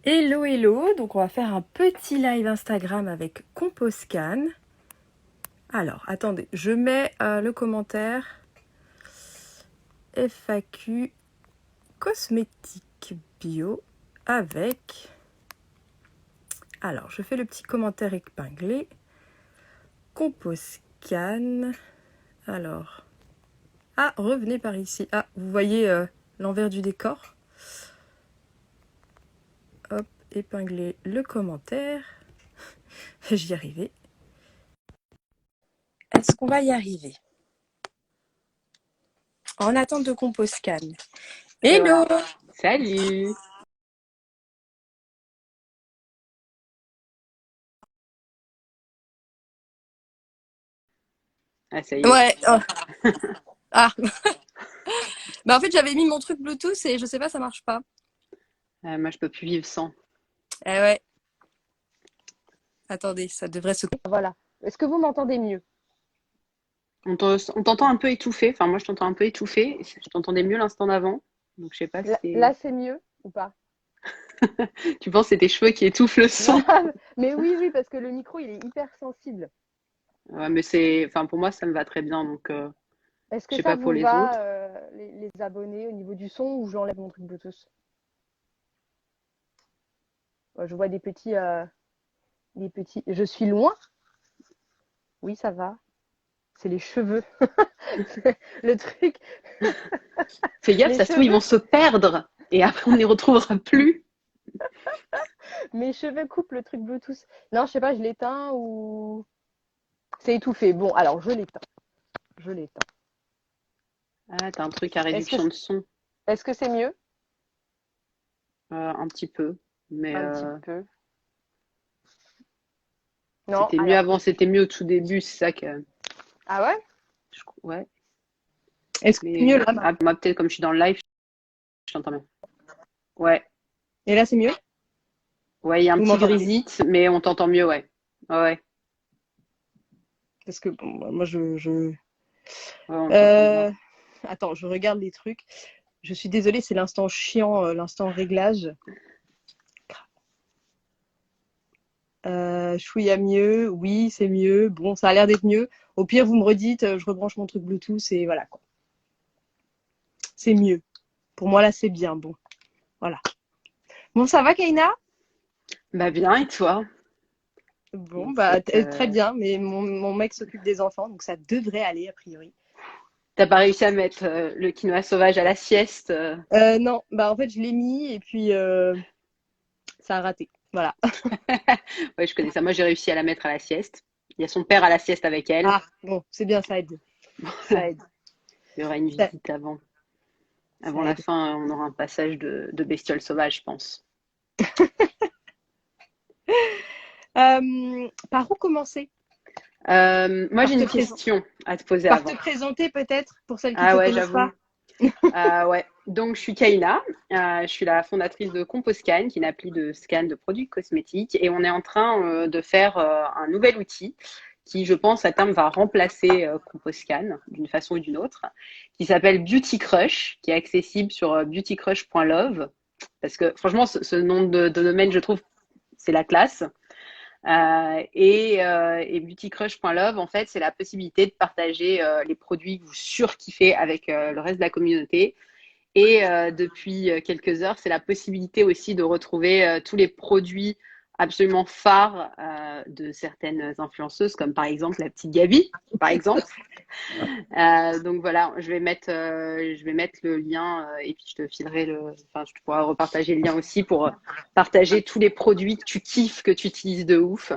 Hello, hello. Donc, on va faire un petit live Instagram avec Composcan. Alors, attendez, je mets le commentaire FAQ cosmétique bio avec... Alors, je fais le petit commentaire épinglé. Composcan. Alors... Ah, revenez par ici. Ah, vous voyez l'envers du décor. Hop, épingler le commentaire. J'y arrivais. Est-ce qu'on va y arriver? En attente de Composcan. Et Hello! voilà. Salut! Ah, ça y est. Ouais. Ah. Bah en fait j'avais mis mon truc Bluetooth et je sais pas, ça marche pas. Moi, je peux plus vivre sans. Eh ouais. Attendez, ça devrait se... Voilà. Est-ce que vous m'entendez mieux? On t'entend un peu étouffé. Enfin, moi, je t'entends un peu étouffé. Je t'entendais mieux l'instant d'avant. Donc, je sais pas si Là, c'est mieux ou pas? tu penses que c'est tes cheveux qui étouffent le son. Mais oui, oui, parce que le micro, il est hyper sensible. Ouais, mais enfin, pour moi, ça me va très bien. Donc, Est-ce je que sais ça pas pour vous les va, autres. les abonnés, au niveau du son, ou j'enlève mon truc Bluetooth? Ouais, je vois des petits, des petits... Je suis loin? Oui, ça va. C'est les cheveux. Le truc, Fais gaffe, mes ça se trouve, ils vont cheveux, se perdre. Et après, on n'y retrouvera plus. mes cheveux coupent le truc Bluetooth. Non, je sais pas, je l'éteins ou... C'est étouffé. Bon, alors je l'éteins. Je l'éteins. Ah, t'as un truc à Est-ce que réduction de son. est-ce que c'est mieux? Un petit peu. Mais Un petit peu. Non, c'était mieux alors. avant. C'était mieux au tout début. C'est ça que... Ah ouais? Ouais. Est-ce que c'est mieux Mais là? moi, peut-être comme je suis dans le live, je t'entends bien. Ouais. Et là, c'est mieux? Ouais, il y a un Vous petit m'entendez? grisite, mais on t'entend mieux, ouais. Ouais, ouais, Parce que bon, moi, ouais, on t'entend bien. Euh, Attends, je regarde les trucs. Je suis désolée, c'est l'instant chiant, l'instant réglage. Chouïa mieux, oui, c'est mieux. Bon, ça a l'air d'être mieux. Au pire, vous me redites, je rebranche mon truc Bluetooth et voilà quoi. C'est mieux. Pour moi, là, c'est bien. Bon, voilà. Bon, ça va, Kaina? Bah bien, et toi? Bon, bah, Écoute, très bien. Mais mon mec s'occupe des enfants, donc ça devrait aller, a priori. t'as pas réussi à mettre le quinoa sauvage à la sieste? Non, bah, en fait, je l'ai mis et puis ça a raté. Voilà. Ouais, je connais ça. Moi, j'ai réussi à la mettre à la sieste. Il y a son père à la sieste avec elle. Ah, bon, c'est bien, ça aide. Ça Voilà. aide. Il y aura une Ça, visite avant. Avant ça la aide. fin, on aura un passage de bestioles sauvages, je pense. Par où commencer? Moi, Par j'ai te une présenter. question à te poser Par te avant. présenter peut-être, pour celles qui ne Ah te ouais, connaissent pas. j'avoue. Ouais, donc je suis Kaina, je suis la fondatrice de Composcan, qui est une appli de scan de produits cosmétiques, et on est en train de faire un nouvel outil qui, je pense, à terme va remplacer Composcan d'une façon ou d'une autre, qui s'appelle Beauty Crush, qui est accessible sur beautycrush.love, parce que franchement, ce nom de domaine, je trouve, c'est la classe. Et beautycrush.love, en fait, c'est la possibilité de partager les produits que vous surkiffez avec le reste de la communauté. Et depuis quelques heures, c'est la possibilité aussi de retrouver tous les produits absolument phares de certaines influenceuses, comme par exemple la petite Gabi, par exemple. Donc voilà, je vais mettre le lien et puis je te filerai enfin, je te pourrai repartager le lien aussi pour partager tous les produits que tu kiffes, que tu utilises de ouf.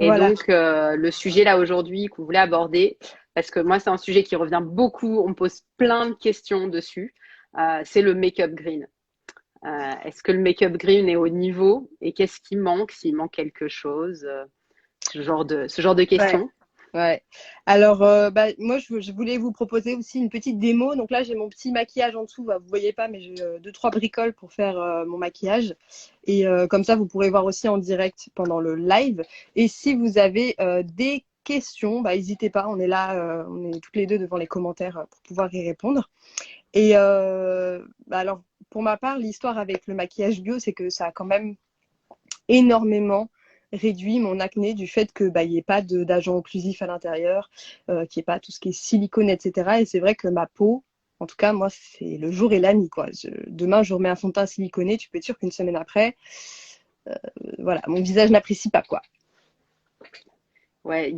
Et Voilà. donc, le sujet là aujourd'hui qu'on voulait aborder, parce que moi, c'est un sujet qui revient beaucoup, on me pose plein de questions dessus, c'est le make-up green. Est-ce que le make-up green est au niveau et qu'est-ce qui manque, s'il manque quelque chose, ce genre de Ouais. questions. Ouais. Alors, bah, moi, je voulais vous proposer aussi une petite démo. Donc là, j'ai mon petit maquillage en dessous. Bah, vous voyez pas, mais j'ai deux, trois bricoles pour faire mon maquillage. Et comme ça, vous pourrez voir aussi en direct pendant le live. Et si vous avez des questions, bah, n'hésitez pas. On est là, on est toutes les deux devant les commentaires pour pouvoir y répondre. Et bah, alors, pour ma part, l'histoire avec le maquillage bio, c'est que ça a quand même énormément réduit mon acné du fait que il n'y ait pas d'agent occlusif à l'intérieur, qu'il n'y ait pas tout ce qui est silicone, etc. Et c'est vrai que ma peau, en tout cas, moi, c'est le jour et la nuit, quoi. Demain, je remets un fond de teint siliconé, tu peux être sûr qu'une semaine après, voilà, mon visage n'apprécie pas, quoi. Ouais,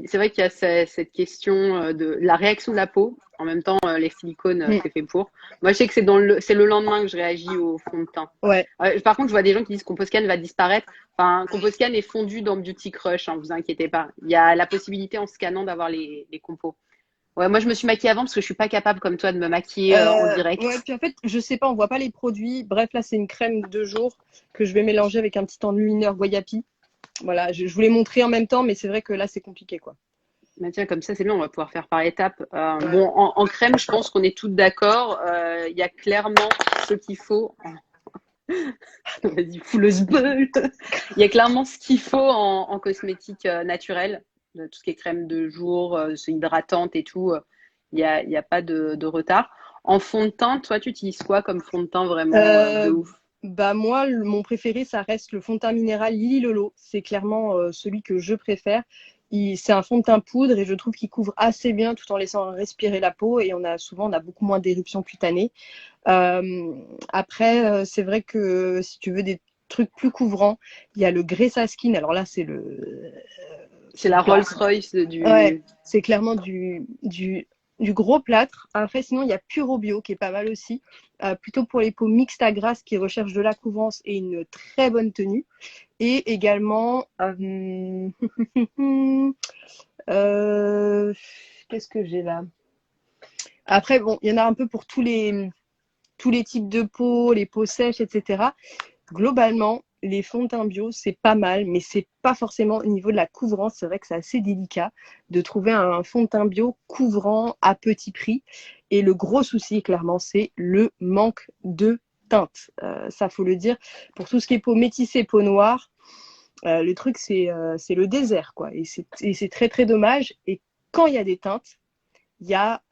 c'est vrai qu'il y a cette question de la réaction de la peau. En même temps, les silicones, Mm. c'est fait pour. Moi, je sais que c'est le lendemain que je réagis au fond de teint. Ouais. Par contre, je vois des gens qui disent que Composcan va disparaître. Enfin, Composcan est fondu dans Beauty Crush, hein, vous inquiétez pas. Il y a la possibilité en scannant d'avoir les compos. Ouais, moi, je me suis maquillée avant parce que je suis pas capable, comme toi, de me maquiller en Ouais, direct. puis en fait, je sais pas, on voit pas les produits. Bref, là, c'est une crème de jour que je vais mélanger avec un petit enlumineur Guayapi. Voilà, je voulais montrer en même temps, mais c'est vrai que là, c'est compliqué, quoi. Bah, tiens, comme ça, c'est bien, on va pouvoir faire par étapes. Ouais. Bon, en crème, je pense qu'on est toutes d'accord. Il y a clairement ce qu'il faut. Vas-y, fouleuse beul. Il y a clairement ce qu'il faut en cosmétique naturelle. Tout ce qui est crème de jour, c'est hydratante et tout. Il y a pas de retard. En fond de teint, toi, tu utilises quoi comme fond de teint vraiment de Euh, ouf? Bah moi, mon préféré, ça reste le fond de teint minéral Lily Lolo. C'est clairement celui que je préfère. C'est un fond de teint poudre et je trouve qu'il couvre assez bien tout en laissant respirer la peau et on a beaucoup moins d'éruptions cutanées. Après, c'est vrai que si tu veux des trucs plus couvrants, il y a le Gressa Skin. Alors là, C'est la bah, Rolls-Royce ouais, du. c'est clairement du gros plâtre. Après, sinon, il y a Puro Bio qui est pas mal aussi. Plutôt pour les peaux mixtes à grasses qui recherchent de la couvrance et une très bonne tenue. Et également, qu'est-ce que j'ai là? Après, bon, il y en a un peu pour tous les types de peau, les peaux sèches, etc. Globalement, les fonds de teint bio, c'est pas mal, mais c'est pas forcément au niveau de la couvrance. C'est vrai que c'est assez délicat de trouver un fond de teint bio couvrant à petit prix. Et le gros souci, clairement, c'est le manque de teinte. Ça, faut le dire. Pour tout ce qui est peau métissée, peau noire, le truc, c'est le désert, quoi. Et c'est très, très dommage. Et quand il y a des teintes, il y a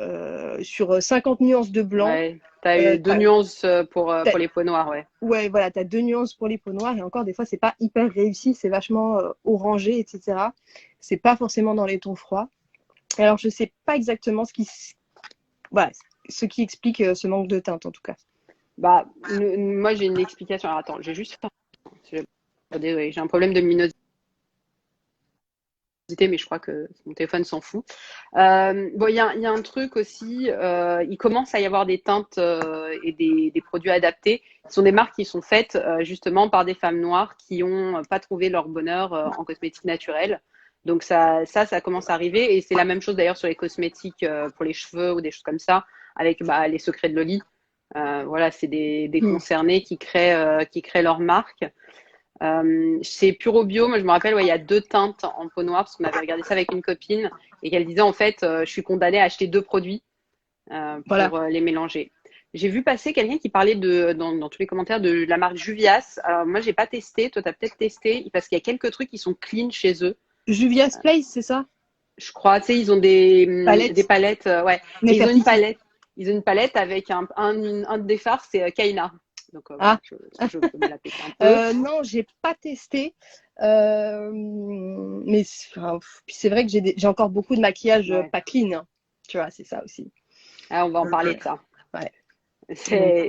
sur 50 nuances de blanc, Ouais, t'as eu deux nuances pour t'as, les peaux noires, ouais. ouais, voilà, tu as deux nuances pour les peaux noires et encore des fois c'est pas hyper réussi, c'est vachement orangé, etc. C'est pas forcément dans les tons froids. Alors je sais pas exactement voilà, ce qui explique ce manque de teinte en tout cas. Bah, moi, j'ai une explication. Alors, attends, j'ai juste. Désolée, j'ai un problème de luminosité, mais je crois que mon téléphone s'en fout. Bon, il y a un truc aussi. Il commence à y avoir des teintes et des produits adaptés. Ce sont des marques qui sont faites justement par des femmes noires qui ont pas trouvé leur bonheur en cosmétique naturelle. Donc ça commence à arriver. Et c'est la même chose d'ailleurs sur les cosmétiques pour les cheveux ou des choses comme ça, avec bah, les secrets de Loli. Voilà, c'est des Hmm. concernés qui créent leur marque. Chez Puro Bio, moi je me rappelle, ouais, il y a deux teintes en peau noire parce qu'on avait regardé ça avec une copine et qu'elle disait en fait, je suis condamnée à acheter deux produits Voilà. pour les mélanger. J'ai vu passer quelqu'un qui parlait dans tous les commentaires de la marque Juvias. Alors moi j'ai pas testé, toi tu as peut-être testé parce qu'il y a quelques trucs qui sont clean chez eux. Juvia's Place, c'est ça? Je crois, tu sais, ils ont des Palette palettes, ouais, et ils ont une Nefertiti. palette. Ils ont une palette avec un des phares, c'est Kaina. Donc voilà, Ah, je peux me la péter un peu. non, j'ai pas testé. Mais enfin, puis c'est vrai que j'ai encore beaucoup de maquillage Ouais. pas clean, hein. Tu vois, c'est ça aussi. Ah, on va en parler Euh, de ça. ouais. Donc, C'est,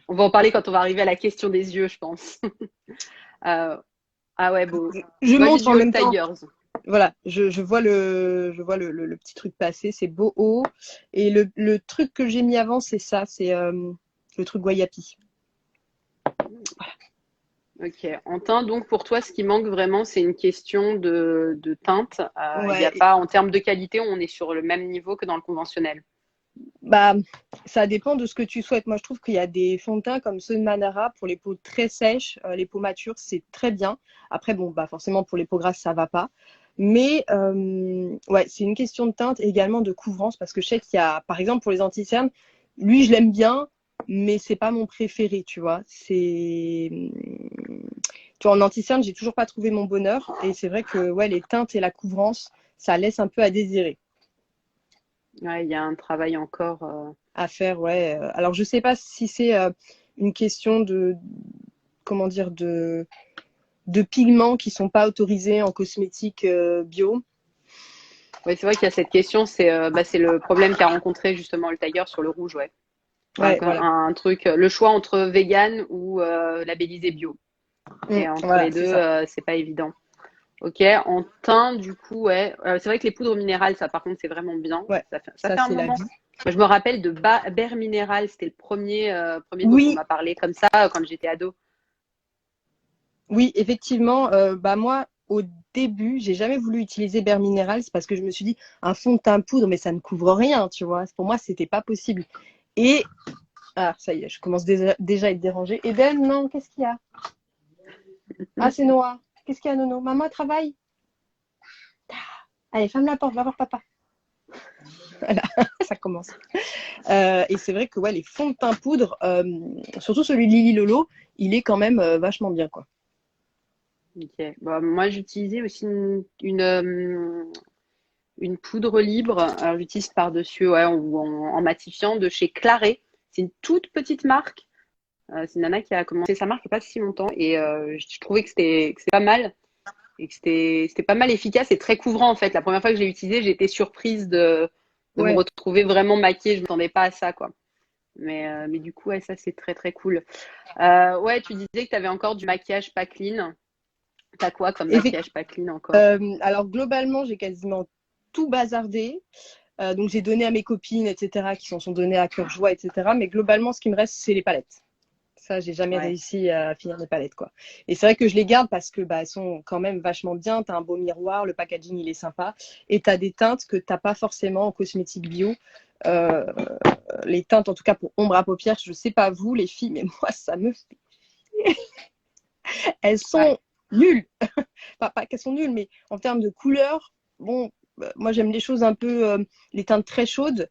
on va en parler quand on va arriver à la question des yeux, je pense. Euh, ah ouais, beau. je Moi, j'ai montre en du Hot même temps. Tigers. Voilà, je vois le petit truc passer, c'est beau haut. Et le truc que j'ai mis avant, c'est ça, c'est le truc Guayapi. Ok. En teint, donc pour toi, ce qui manque vraiment, c'est une question de teinte. Il n'y a Ouais, pas, en termes de qualité, on est sur le même niveau que dans le conventionnel. bah, ça dépend de ce que tu souhaites. Moi, je trouve qu'il y a des fonds de teint comme ceux de Manara pour les peaux très sèches, les peaux matures, c'est très bien. Après, bon, bah, forcément, pour les peaux grasses, ça va pas. Mais ouais, c'est une question de teinte et également de couvrance parce que je sais qu'il y a, par exemple, pour les anti-cernes, lui, je l'aime bien, mais c'est pas mon préféré, tu vois. Tu vois, en anti-cerne, j'ai toujours pas trouvé mon bonheur et c'est vrai que ouais, les teintes et la couvrance, ça laisse un peu à désirer. Ouais, il y a un travail encore. À faire, ouais. Alors, je sais pas si c'est une question de, comment dire, de pigments qui sont pas autorisés en cosmétique bio. Oui, c'est vrai qu'il y a cette question, c'est le problème qu'a rencontré justement le Tiger sur le rouge, ouais. Ouais, voilà. Un truc, le choix entre vegan ou labellisé bio. Et entre Voilà, les c'est deux, ça. c'est pas évident. Ok, en teint, du coup, ouais. C'est vrai que les poudres minérales, ça par contre, c'est vraiment bien. Ouais, Ça ça fait un c'est la moment. vie. Moi, je me rappelle de Bare Minéral, c'était le premier dont on Oui, m'a parlé comme ça quand j'étais ado. oui, effectivement. Bah moi, au début, j'ai jamais voulu utiliser Bare Minerals parce que je me suis dit un fond de teint poudre, mais ça ne couvre rien, tu vois. Pour moi, c'était pas possible. Et ça y est, je commence déjà à être dérangée. Eden, non, qu'est-ce qu'il y a? Ah, c'est Noah. Qu'est-ce qu'il y a, Nono? Maman travaille? Allez, ferme la porte, va voir papa. Voilà, ça commence. Et c'est vrai que ouais, les fonds de teint poudre, surtout celui de Lily Lolo, il est quand même vachement bien, quoi. Ok. Bah, moi, j'utilisais aussi une poudre libre. Alors, j'utilise par-dessus, ouais, ou en matifiant de chez Claré. C'est une toute petite marque. C'est une nana qui a commencé sa marque il n'y a pas si longtemps et je trouvais que c'était pas mal et que c'était pas mal efficace et très couvrant en fait. La première fois que je l'ai utilisé, j'ai été surprise de me Ouais. retrouver vraiment maquillée. Je ne m'attendais pas à ça, quoi. Mais du coup, ouais, ça, c'est très, très cool. Ouais, tu disais que tu avais encore du maquillage pas clean. T'as quoi comme Effect- maquillage pas clean encore? alors globalement, j'ai quasiment tout bazardé. Donc j'ai donné à mes copines, etc., qui s'en sont données à cœur joie, etc. Mais globalement, ce qui me reste, c'est les palettes. Ça, j'ai jamais Ouais. réussi à finir mes palettes, quoi. Et c'est vrai que je les garde parce que bah, elles sont quand même vachement bien. T'as un beau miroir, le packaging il est sympa, et t'as des teintes que t'as pas forcément en cosmétique bio. Euh, les teintes, en tout cas pour ombre à paupières, je sais pas vous les filles, mais moi ça me fait. Elles Ouais. sont nulles. Pas qu'elles sont nulles, mais en termes de couleur, bon, moi j'aime les choses un peu, les teintes très chaudes.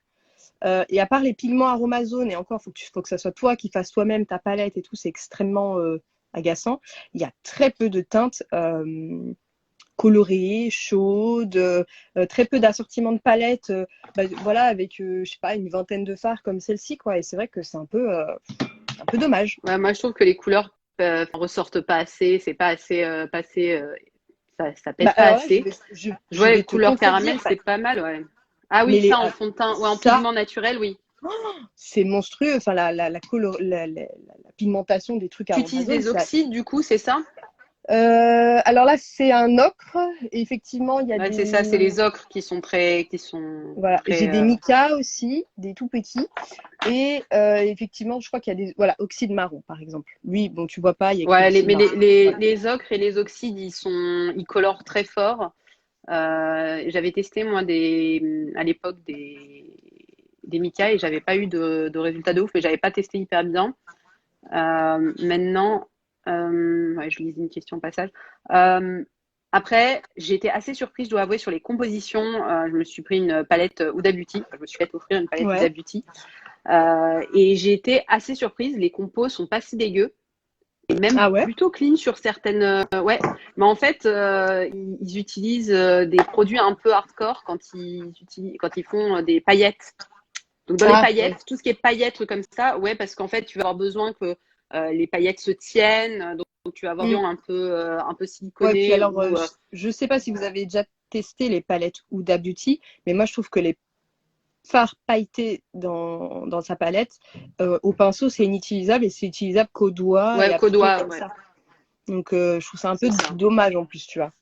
Et à part les pigments aromazones, et encore, faut que ça soit toi qui fasses toi-même ta palette et tout, c'est extrêmement agaçant. Il y a très peu de teintes colorées, chaudes, très peu d'assortiments de palettes, voilà, avec, je sais pas, une vingtaine de fards comme celle-ci, quoi. Et c'est vrai que c'est un peu dommage. Ouais, moi, je trouve que les couleurs ressortent pas assez. C'est pas assez passé. Ça Bah, pète pas alors là, assez. Je je vois vais les te couleurs caramel, contredire, c'est pas mal, ouais. Ah oui, mais ça en fond de teint, ouais, en ça, pigment naturel, oui. c'est monstrueux. Enfin, la pigmentation des trucs Tu utilises aromazones, des oxydes, du coup, c'est ça? alors là, c'est un ocre. Et effectivement, il y a Ouais, c'est ça, c'est des. les ocres qui sont très, Voilà, j'ai des micas aussi, des tout petits. Et effectivement, je crois qu'il y a des. Voilà, oxyde marron, par exemple. Lui, bon, tu vois pas, il y a écrit ouais, oxyde mais marron. Voilà. les ocres et les oxydes, ils colorent très fort. J'avais testé, moi, à l'époque des micas et j'avais pas eu de résultat de ouf, mais j'avais pas testé hyper bien. Maintenant, ouais, je lisais une question au passage. Euh, Après, j'ai été assez surprise, je dois avouer, sur les compositions. Je me suis pris une palette Huda Beauty. Enfin, je me suis fait offrir une palette Huda Ouais. Beauty. Et j'ai été assez surprise. Les compos sont pas si dégueux. Et même Ah ouais? plutôt clean sur certaines. Ouais, mais en fait, ils utilisent des produits un peu hardcore quand ils font des paillettes. Donc dans les Ah, ouais. paillettes, tout ce qui est paillettes, trucs comme ça, ouais, parce qu'en fait, tu vas avoir besoin que les paillettes se tiennent, donc tu vas avoir Mm. un peu Ouais, puis siliconé alors, ou je sais pas si vous avez déjà testé les palettes Huda Beauty, mais moi, je trouve que les fards pailletés dans sa palette, au pinceau, c'est inutilisable et c'est utilisable qu'au doigt et ouais, appliqué Codois, comme ouais, ça. Donc, je trouve ça un peu c'est ça. dommage en plus, tu vois.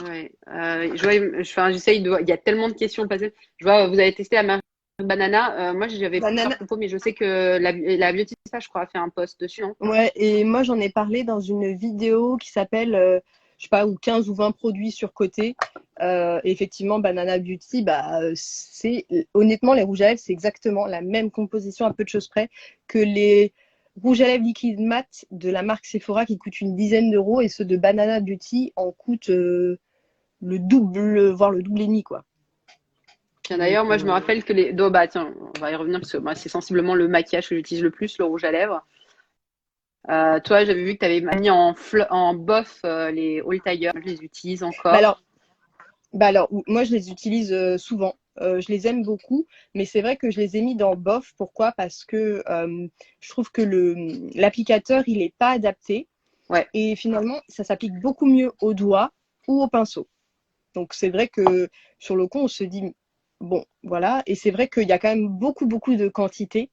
Ouais. Enfin, il y a tellement de questions passées. Je vois, vous avez testé la marque Banana. Moi, j'avais plusieurs Banane. compos, mais je sais que la Beauty Spa, je crois, a fait un post dessus, non? Ouais, et moi j'en ai parlé dans une vidéo qui s'appelle, je sais pas, ou 15 ou 20 produits surcotés. Et effectivement, Banana Beauty, bah, c'est honnêtement, les rouges à lèvres, c'est exactement la même composition, à peu de choses près, que les rouges à lèvres liquides mat de la marque Sephora qui coûtent une dizaine d'euros et ceux de Banana Beauty en coûtent le double, voire le double et demi, quoi. Tiens, Donc, d'ailleurs, moi, je me rappelle que les. Oh, bah, tiens, on va y revenir parce que moi, c'est sensiblement le maquillage que j'utilise le plus, le rouge à lèvres. Toi, j'avais vu que tu avais mis en bof les All Tiger. Je les utilise bah encore. alors, moi, je les utilise souvent. Je les aime beaucoup, mais c'est vrai que je les ai mis dans bof. Pourquoi? Parce que je trouve que l'applicateur, il n'est pas adapté. Ouais, Et finalement, ça s'applique beaucoup mieux au doigt ou au pinceau. Donc c'est vrai que sur le coup, on se dit, bon, voilà. Et c'est vrai qu'il y a quand même beaucoup, beaucoup de quantité.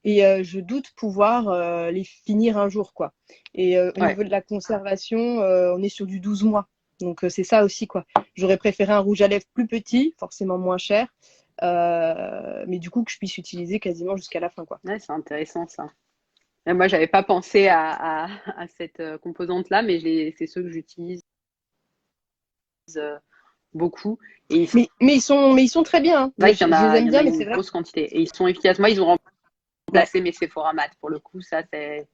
Et je doute pouvoir les finir un jour, quoi. Et au ouais. niveau de la conservation, on est sur du 12 mois. Donc c'est ça aussi, quoi. J'aurais préféré un rouge à lèvres plus petit, forcément moins cher, mais du coup que je puisse utiliser quasiment jusqu'à la fin, quoi. Ouais, c'est intéressant ça. Et moi, j'avais pas pensé à cette composante-là, mais c'est ceux que j'utilise beaucoup. Et Mais ils sont très bien, hein. c'est vrai Moi, qu'il y en je les a, il aime y en a bien, mais une c'est vrai. grosse quantité. Et ils sont efficaces. Moi, ils ont Ouais, remplacé mes Sephora Matte. Pour le coup, ça, c'est.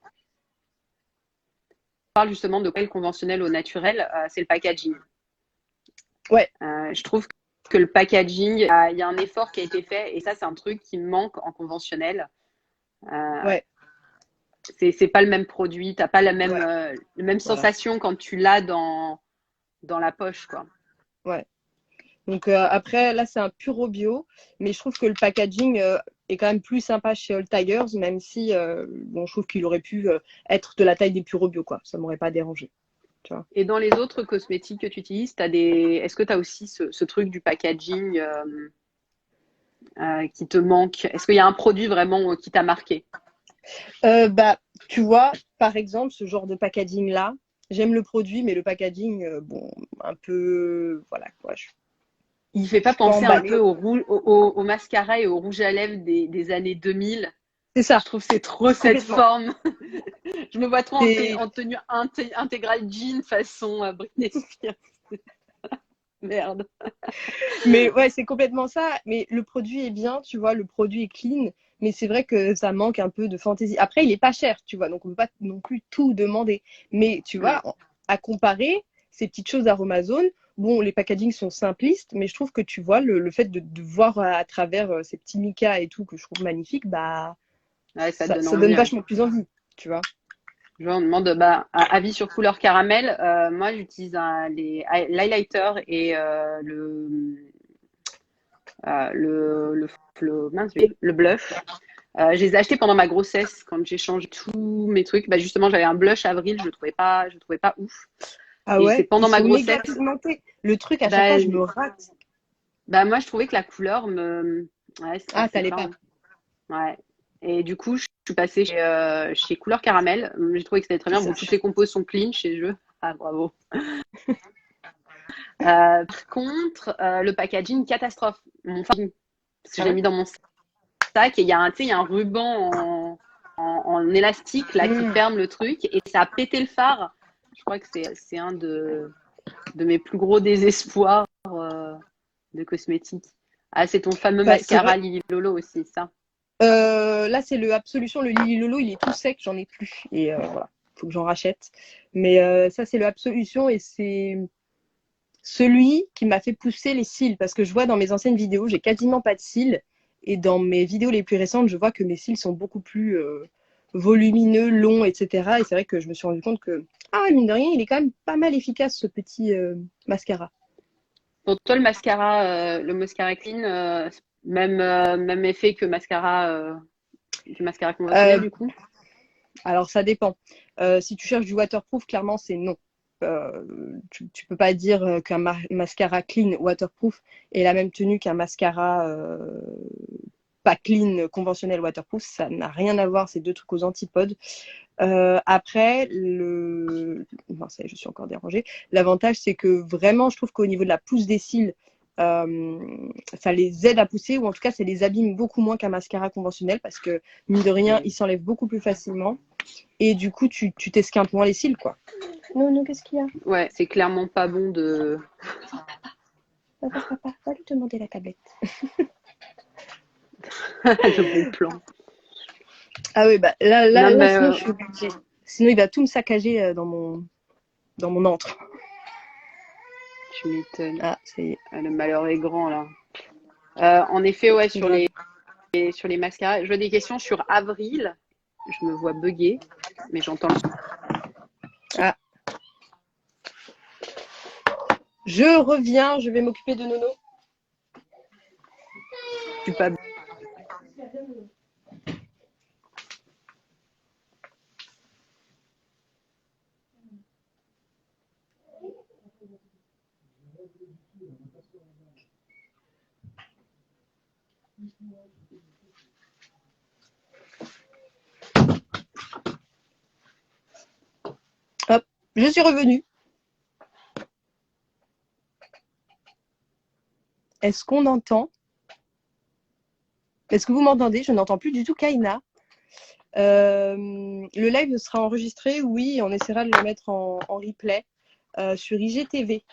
On parle justement de quoi le conventionnel au naturel, c'est le packaging. ouais, Je trouve que le packaging, il y a un effort qui a été fait, et ça, c'est un truc qui me manque en conventionnel. Euh, ouais, c'est pas le même produit, t'as pas ouais, la même voilà, sensation quand tu l'as dans la poche, quoi. ouais. Donc après, là, c'est un puro bio, mais je trouve que le packaging est quand même plus sympa chez All Tigers, même si bon, je trouve qu'il aurait pu être de la taille des puro bio, quoi. Ça m'aurait pas dérangé, tu vois. Et dans les autres cosmétiques que tu utilises, est-ce que tu as aussi ce truc du packaging qui te manque? Est-ce qu'il y a un produit vraiment qui t'a marqué? Bah, tu vois, par exemple, ce genre de packaging-là, j'aime le produit, mais le packaging, bon, un peu, voilà quoi, Il fait je pas suis pas penser un peu emballée. au mascara et au rouge à lèvres des années 2000? C'est ça, Je trouve que c'est trop cette complètement. forme. Je me vois trop C'est en tenue intégrale jean façon Britney Spears. Merde. Mais ouais, c'est complètement ça. Mais le produit est bien, tu vois, le produit est clean. Mais c'est vrai que ça manque un peu de fantaisie. Après, il est pas cher, tu vois, donc on peut pas non plus tout demander. Mais tu vois, Ouais. à comparer ces petites choses Aromazone, bon, les packagings sont simplistes, mais je trouve que tu vois, le fait de voir à travers ces petits Mika et tout que je trouve magnifique, bah, Ouais, ça te donne ça donne envie, hein. vachement plus envie, tu vois. Je vois, on demande bah, avis sur couleur caramel. Moi, j'utilise l'highlighter et mince, le blush. Je les ai achetés pendant ma grossesse quand j'ai changé tous mes trucs. Bah, justement, j'avais un blush avril, je le trouvais pas ouf. Ah Et c'est ouais, ils pendant ma sont méga grossesse, pigmentés. Le truc, à chaque fois, bah, je me rate. moi, je trouvais que la couleur ouais, ça Ah, passait t'allais pas, pas. hein. Ouais. Et du coup, je suis passée chez Couleur Caramel. J'ai trouvé que c'était très bien. Bon, toutes les compos sont clean chez eux. Ah, bravo. Par contre, le packaging, catastrophe. Parce que Ah j'ai ouais? mis dans mon sac et il y a un ruban en élastique là qui Hmm. ferme le truc et ça a pété le phare. Je crois que c'est un de mes plus gros désespoirs de cosmétique. Ah, c'est ton fameux Bah, c'est mascara vrai. Lily Lolo aussi, ça. Là, c'est le Absolution, le Lily Lolo, il est tout sec, j'en ai plus. Et voilà, faut que j'en rachète. Mais ça, c'est le Absolution et c'est celui qui m'a fait pousser les cils. Parce que je vois dans mes anciennes vidéos, j'ai quasiment pas de cils. Et dans mes vidéos les plus récentes, je vois que mes cils sont beaucoup plus volumineux, longs, etc. Et c'est vrai que je me suis rendu compte que, ah, mine de rien, il est quand même pas mal efficace, ce petit mascara. Pour toi, le mascara clean, même effet que mascara conventionnel, Euh, du coup? Alors, ça dépend. Si tu cherches du waterproof, clairement, c'est non. Tu peux pas dire qu'un mascara clean waterproof est la même tenue qu'un mascara pas clean conventionnel waterproof. Ça n'a rien à voir, c'est deux trucs aux antipodes. Après, non, ça y est, je suis encore dérangée. L'avantage, c'est que vraiment, je trouve qu'au niveau de la pousse des cils, euh, ça les aide à pousser, ou en tout cas, ça les abîme beaucoup moins qu'un mascara conventionnel, parce que, mine de rien, Mm. il s'enlève beaucoup plus facilement. Et du coup, tu t'esquimpes moins les cils, quoi. Non, non, qu'est-ce qu'il y a? Ouais, c'est clairement pas bon de. Papa, va lui demander la tablette. Le bon plan. Ah oui, bah Non, mais sinon, je suis obligée. Sinon, il va tout me saccager dans mon antre. tu m'étonnes. Ah, ça y est. Ah, le malheur est grand, là. En effet, ouais, Grave. sur les mascaras, je vois des questions sur avril. Je me vois bugger, mais j'entends le son. Ah, je reviens, je vais m'occuper de Nono. Je suis pas Hop, je suis revenue. Est-ce qu'on entend? Est-ce que vous m'entendez? Je n'entends plus du tout Kaina. Le live sera enregistré, oui, on essaiera de le mettre en replay sur IGTV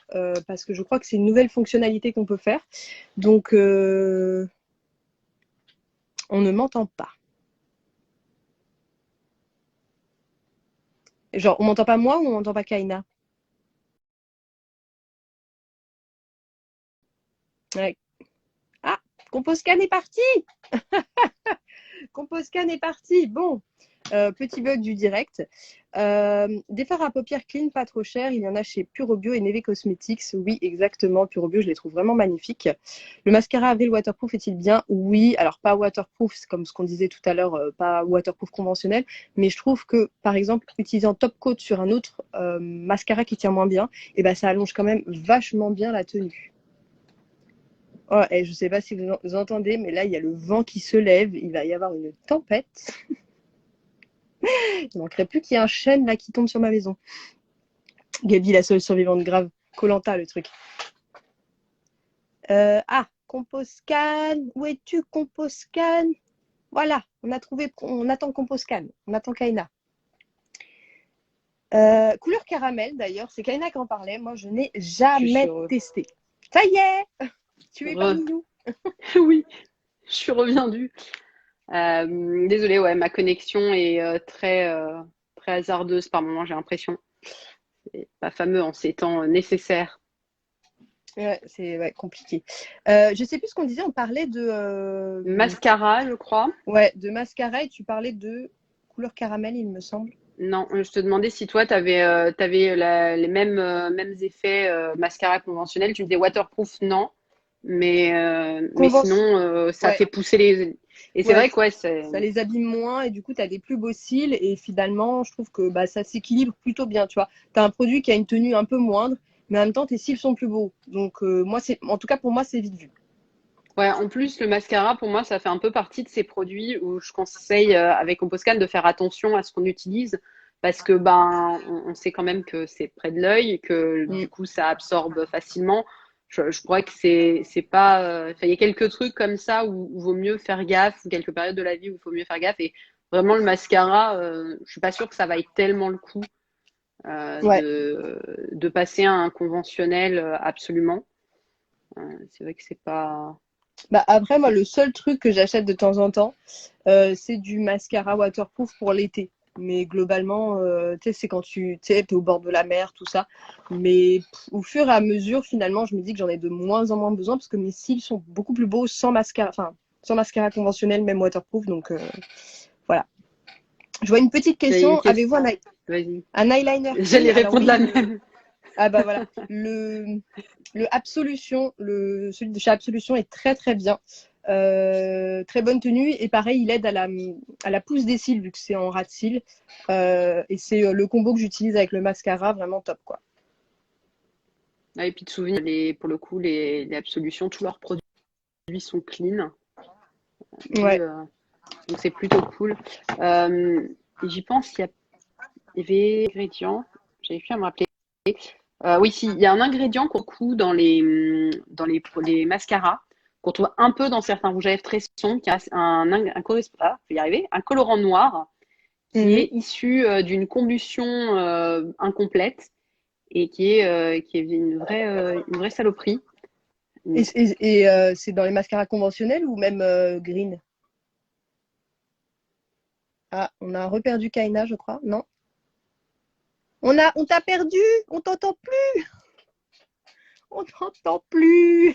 parce que je crois que c'est une nouvelle fonctionnalité qu'on peut faire. Donc, on ne m'entend pas. Genre, on m'entend pas moi ou on m'entend pas Kaina? Ouais. Ah, Composcan est parti. Composcan est parti. Bon, petit bug du direct. Des fards à paupières clean, pas trop cher. Il y en a chez Puro Bio et Neve Cosmetics. Oui, exactement. Puro Bio, je les trouve vraiment magnifiques. Le mascara Avril waterproof est-il bien? Oui. Alors, pas waterproof, c'est comme ce qu'on disait tout à l'heure, pas waterproof conventionnel. Mais je trouve que, par exemple, utilisant top coat sur un autre mascara qui tient moins bien, et ben, ça allonge quand même vachement bien la tenue. Oh, et je ne sais pas si vous entendez, mais là, il y a le vent qui se lève. Il va y avoir une tempête. Il ne manquerait plus qu'il y ait un chêne là qui tombe sur ma maison. Gabi, la seule survivante grave. Koh-Lanta, le truc. Composcan. Où es-tu, Composcan? Voilà, on a trouvé. On attend Composcan. On attend Kaina. Couleur caramel, d'ailleurs. C'est Kaina qui en parlait. Moi, je n'ai jamais testé. Ça y est, tu es parmi nous. Oui, je suis revenue. Désolée, ouais, ma connexion est très hasardeuse par moment, j'ai l'impression. C'est pas fameux en ces temps nécessaires. Ouais, c'est compliqué. Je sais plus ce qu'on disait, on parlait de mascara, je crois. Ouais, de mascara et tu parlais de couleur caramel, il me semble. Non, je te demandais si toi, tu avais, les mêmes effets mascara conventionnel. Tu me disais waterproof, non. Mais sinon, ça fait pousser les. Et c'est vrai que ça les abîme moins et du coup, tu as des plus beaux cils. Et finalement, je trouve que ça s'équilibre plutôt bien. Tu vois, tu as un produit qui a une tenue un peu moindre, mais en même temps, tes cils sont plus beaux. Donc, en tout cas, pour moi, c'est vite vu. Ouais, en plus, le mascara, pour moi, ça fait un peu partie de ces produits où je conseille avec Composcan de faire attention à ce qu'on utilise parce que on sait quand même que c'est près de l'œil et que du coup, ça absorbe facilement. Je crois que c'est pas. Il y a quelques trucs comme ça où il vaut mieux faire gaffe, ou quelques périodes de la vie où il faut mieux faire gaffe. Et vraiment, le mascara, je suis pas sûre que ça vaille tellement le coup de passer à un conventionnel absolument. C'est vrai que c'est pas. Après, moi, le seul truc que j'achète de temps en temps, c'est du mascara waterproof pour l'été. Mais globalement, c'est quand tu es au bord de la mer, tout ça. Mais au fur et à mesure, finalement, je me dis que j'en ai de moins en moins besoin parce que mes cils sont beaucoup plus beaux sans mascara, sans mascara conventionnel, même waterproof. Donc, voilà. Je vois une petite question. Avez-vous un eyeliner? J'allais répondre la même. Ah bah voilà. Le Absolution, celui de chez Absolution est très très bien. Très bonne tenue et pareil, il aide à la pousse des cils vu que c'est en ras de cils. Et c'est le combo que j'utilise avec le mascara, vraiment top quoi. Ah, et puis de souvenir, pour le coup, les Absolutions, tous leurs produits sont clean. Donc c'est plutôt cool. J'y pense, il y avait ingrédients, j'avais pu à me rappeler. Oui, si, il y a un ingrédient qu'on trouve dans pour les mascaras, qu'on trouve un peu dans certains rouges à lèvres très sombres, qui a un colorant noir qui est issu d'une combustion incomplète et qui est une vraie saloperie. Et c'est dans les mascaras conventionnels ou même green? Ah, on a reperdu Kaina, je crois, non? On t'a perdu, on t'entend plus. On t'entend plus.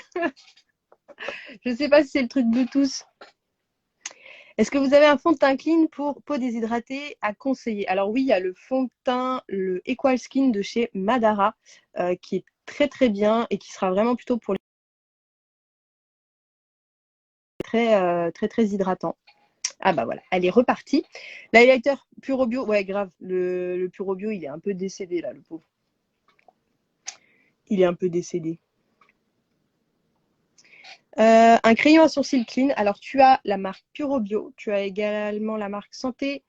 Je sais pas si c'est le truc Bluetooth. Est-ce que vous avez un fond de teint clean pour peau déshydratée à conseiller? Alors oui, il y a le fond de teint, le Equal Skin de chez Madara, qui est très très bien et qui sera vraiment plutôt pour les très très très hydratant. Ah bah voilà, elle est repartie. L'highlighter Puro Bio, ouais grave, le Puro Bio, il est un peu décédé là, le pauvre. Il est un peu décédé. Un crayon à sourcils clean. Alors, tu as la marque Puro Bio. Tu as également la marque Santé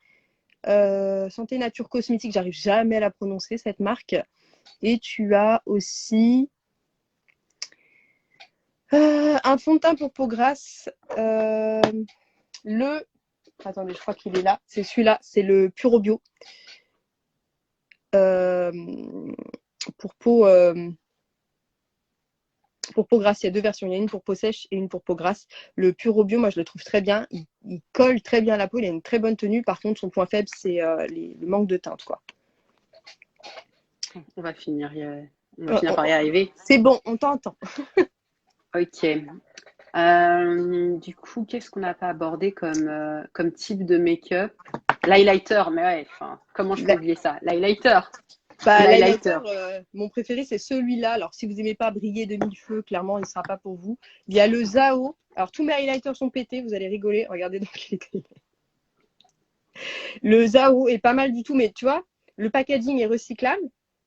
Nature Cosmétique. J'arrive jamais à la prononcer, cette marque. Et tu as aussi un fond de teint pour peau grasse. Attendez, je crois qu'il est là. C'est celui-là. C'est le Puro Bio. Pour peau grasse, il y a deux versions. Il y a une pour peau sèche et une pour peau grasse. Le Puro Bio, moi, je le trouve très bien. Il colle très bien à la peau. Il a une très bonne tenue. Par contre, son point faible, c'est le manque de teinte, quoi. On va finir par y arriver. C'est bon, on t'entend. Ok. Du coup, qu'est-ce qu'on n'a pas abordé comme type de make-up? L'highlighter, mais ouais, comment je peux oublier ça? L'highlighter. L'highlighter, mon préféré, c'est celui-là. Alors, si vous n'aimez pas briller de mille feux, clairement, il ne sera pas pour vous. Il y a le Zao. Alors, tous mes highlighters sont pétés, vous allez rigoler. Regardez dans quel état il est. Le Zao est pas mal du tout, mais tu vois, le packaging est recyclable,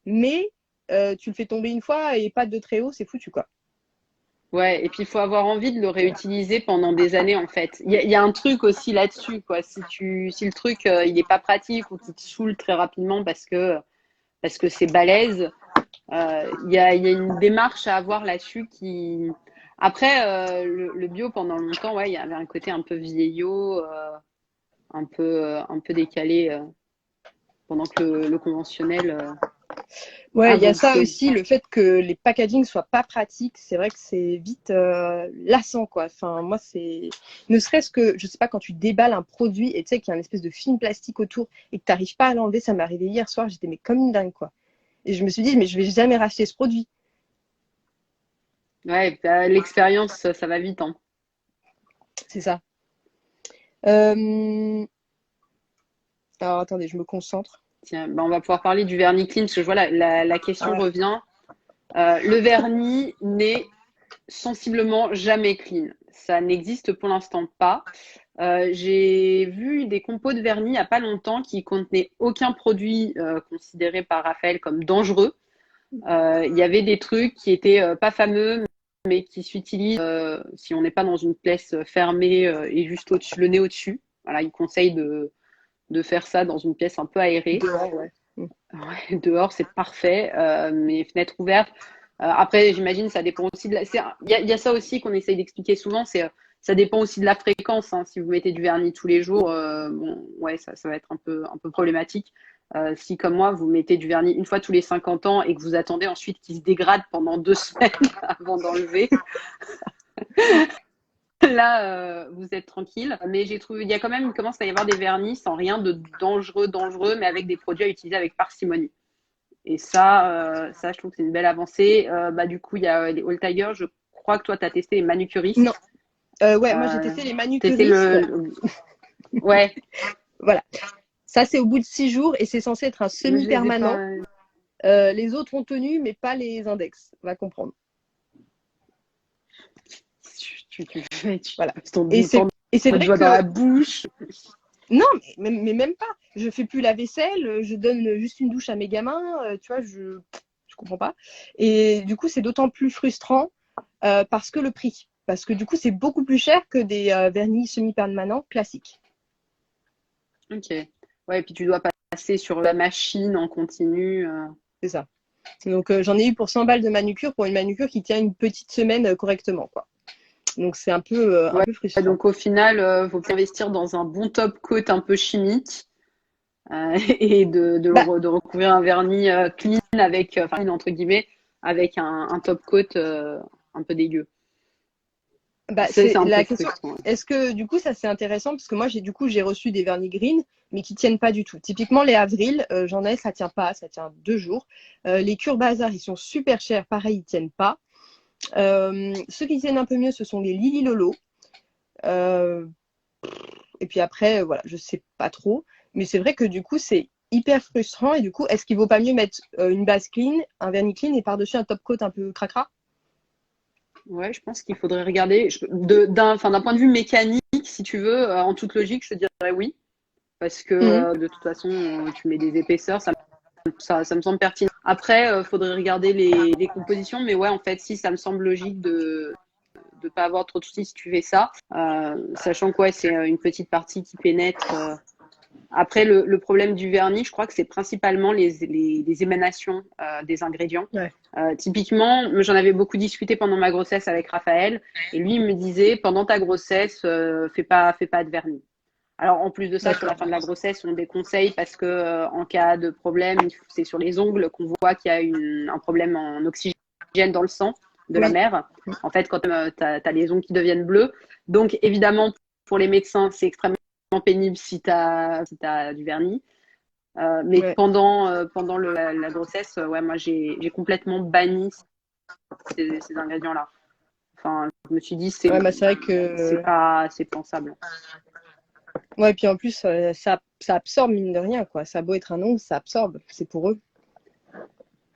mais tu le fais tomber une fois et pas de très haut, c'est foutu, quoi. Ouais, et puis il faut avoir envie de le réutiliser pendant des années en fait. Il y a un truc aussi là-dessus, quoi. Si le truc il n'est pas pratique ou qu'il te saoule très rapidement parce que c'est balèze, il y a une démarche à avoir là-dessus qui. Après, le bio pendant longtemps, ouais, il y avait un côté un peu vieillot, un peu décalé, pendant que le conventionnel Ouais, il y a ça avançait. aussi, le fait que les packagings soient pas pratiques, c'est vrai que c'est vite lassant, quoi. Enfin, moi, c'est ne serait-ce que, je sais pas, quand tu déballes un produit et tu sais qu'il y a une espèce de film plastique autour et que tu n'arrives pas à l'enlever, ça m'est arrivé hier soir, j'étais mais comme une dingue, quoi. Et je me suis dit, mais je vais jamais racheter ce produit. Ouais, l'expérience, ça va vite, hein. C'est ça. Alors, attendez, je me concentre. Tiens, ben, on va pouvoir parler du vernis clean, parce que je vois la question revient. Le vernis n'est sensiblement jamais clean. Ça n'existe pour l'instant pas. J'ai vu des compos de vernis il n'y a pas longtemps qui contenaient aucun produit considéré par Raphaël comme dangereux. Il y avait des trucs qui étaient pas fameux, mais qui s'utilisent si on n'est pas dans une pièce fermée et juste au-dessus, le nez au-dessus. Voilà, il conseille de faire ça dans une pièce un peu aérée. Dehors, ouais. Ouais, dehors, c'est parfait, mais fenêtres ouvertes. Après, j'imagine, ça dépend aussi de la. Il y a ça aussi qu'on essaye d'expliquer souvent, ça dépend aussi de la fréquence, hein. Si vous mettez du vernis tous les jours, bon, ouais, ça va être un peu problématique. Si, comme moi, vous mettez du vernis une fois tous les 50 ans et que vous attendez ensuite qu'il se dégrade pendant 2 semaines avant d'enlever, là, vous êtes tranquille. Mais j'ai trouvé, il y a quand même, il commence à y avoir des vernis sans rien de dangereux, mais avec des produits à utiliser avec parcimonie. Et ça, je trouve que c'est une belle avancée. Du coup, il y a les All Tiger. Je crois que toi, tu as testé les manucuristes. Non. Ouais, moi j'ai testé les Testé manucuristes. Ouais. Voilà. Ça, c'est au bout de 6 jours et c'est censé être un semi-permanent. Les autres ont tenu, mais pas les index. On va comprendre. Voilà. Et c'est vrai que dans la bouche. Non, mais même pas. Je fais plus la vaisselle, je donne juste une douche à mes gamins, tu vois, je comprends pas. Et du coup, c'est d'autant plus frustrant parce que le prix. Parce que du coup, c'est beaucoup plus cher que des vernis semi-permanents classiques. Ok. Ouais, et puis tu dois passer sur la machine en continu. C'est ça. Donc, j'en ai eu pour 100 balles de manucure pour une manucure qui tient une petite semaine correctement, quoi. Donc, c'est un peu frustrant. Donc, au final, faut investir dans un bon top coat un peu chimique et de recouvrir un vernis clean avec, enfin, entre guillemets, avec un top coat un peu dégueu. C'est un la peu question. frustrant. Est-ce que du coup ça c'est intéressant parce que moi j'ai reçu des vernis green mais qui tiennent pas du tout. Typiquement les Avril, j'en ai, ça tient pas, ça tient 2 jours. Les Cure Bazar ils sont super chers, pareil ils tiennent pas. Ceux qui tiennent un peu mieux ce sont les Lily Lolo. Et puis après voilà je sais pas trop, mais c'est vrai que du coup c'est hyper frustrant et du coup est-ce qu'il vaut pas mieux mettre une base clean, un vernis clean et par-dessus un top coat un peu cracra? Ouais, je pense qu'il faudrait regarder. D'un point de vue mécanique, si tu veux, en toute logique, je te dirais oui. Parce que de toute façon, tu mets des épaisseurs, ça me semble pertinent. Après, il faudrait regarder les compositions. Mais ouais, en fait, si, ça me semble logique de pas avoir trop de soucis si tu fais ça. Sachant que ouais, c'est une petite partie qui pénètre. Après, le problème du vernis, je crois que c'est principalement les émanations des ingrédients. Ouais. Typiquement, j'en avais beaucoup discuté pendant ma grossesse avec Raphaël, et lui il me disait, pendant ta grossesse, fais pas de vernis. Alors en plus de ça, sur la fin de la grossesse, on déconseille parce que en cas de problème, c'est sur les ongles qu'on voit qu'il y a un problème en oxygène dans le sang de la Oui. mère. En fait, quand tu as les ongles qui deviennent bleus. Donc évidemment, pour les médecins, c'est extrêmement pénible si tu as du vernis. Mais Ouais. pendant la grossesse, ouais, moi j'ai complètement banni ces ingrédients-là. Enfin, je me suis dit, Ouais, bah, c'est vrai que. c'est pensable. Ouais, puis en plus, ça absorbe, mine de rien, quoi. Ça a beau être un ongle, ça absorbe. C'est pour eux.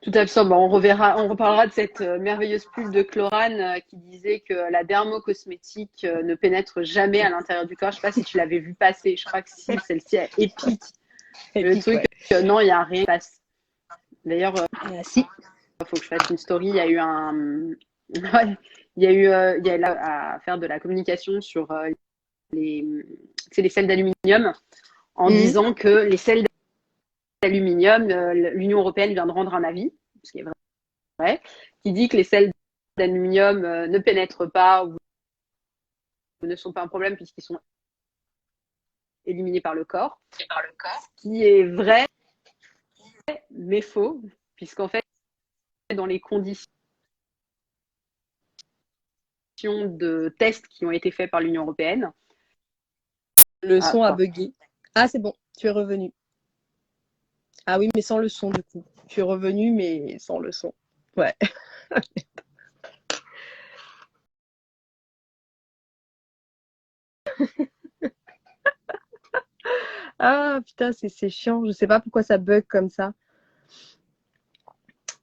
Tout absorbe. On reparlera de cette merveilleuse pub de Chlorane qui disait que la dermocosmétique ne pénètre jamais à l'intérieur du corps. Je sais pas si tu l'avais vu passer. Je crois que si, celle-ci est épique. Le Épique, truc, ouais. non, il n'y a rien qui passe. D'ailleurs, Si. faut que je fasse une story. Il y a eu ouais, il y a à faire de la communication sur les, les sels d'aluminium en Mhm. disant que les sels d'aluminium, l'Union européenne vient de rendre un avis, ce qui est vrai, qui dit que les sels d'aluminium ne pénètrent pas ou ne sont pas un problème puisqu'ils sont éliminés par le corps. Ce qui est vrai, mais faux, puisqu'en fait, dans les conditions de tests qui ont été faits par l'Union européenne, Le son a quoi. bugué. Ah, c'est bon, tu es revenu. Ah oui, mais sans le son, du coup. Tu es revenu, mais sans le son. Ouais. Ah, putain, c'est chiant. Je sais pas pourquoi ça bug comme ça.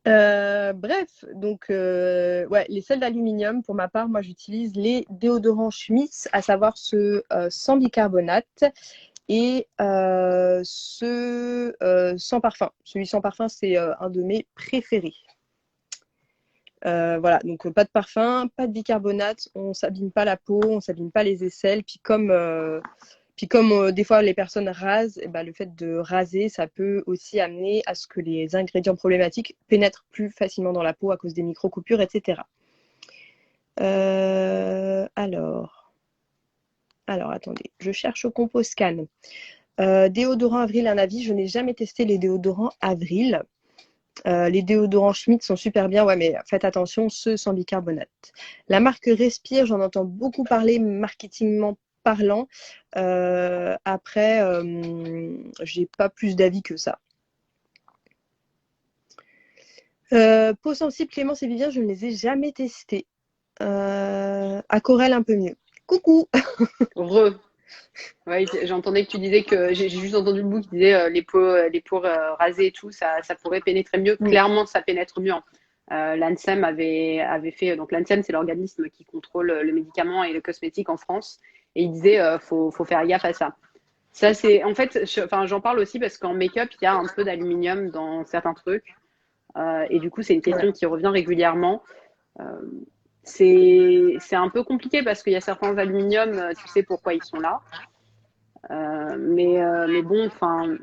Bref, donc, ouais, les sels d'aluminium, pour ma part, moi, j'utilise les déodorants Schmitz, à savoir ceux sans bicarbonate et ceux sans parfum. Celui sans parfum, c'est un de mes préférés. Voilà, donc pas de parfum, pas de bicarbonate, on s'abîme pas la peau, on s'abîme pas les aisselles. Puis comme des fois les personnes rasent, et ben, le fait de raser, ça peut aussi amener à ce que les ingrédients problématiques pénètrent plus facilement dans la peau à cause des micro-coupures, etc. Alors, attendez, je cherche au Composcan. Déodorant Avril, un avis, je n'ai jamais testé les déodorants Avril. Les déodorants Schmitt sont super bien, ouais, mais faites attention, ceux sans bicarbonate. La marque Respire, j'en entends beaucoup parler, marketingment parlant. Après, j'ai pas plus d'avis que ça. Peau sensible, Clémence et Vivien, je ne les ai jamais testés. Aquarelle, un peu mieux. Coucou. Ouais, j'entendais que tu disais que j'ai juste entendu le bout qui disait les peaux rasées et tout, ça pourrait pénétrer mieux. Clairement, ça pénètre mieux. L'ANSEM avait fait, donc l'ANSEM, c'est l'organisme qui contrôle le médicament et le cosmétique en France, et il disait faut faire gaffe à ça. Ça, c'est en fait, enfin, j'en parle aussi parce qu'en make-up, il y a un peu d'aluminium dans certains trucs, et du coup, c'est une question qui revient régulièrement. Euh, c'est un peu compliqué parce qu'il y a certains aluminiums, tu sais pourquoi ils sont là. Mais bon, enfin,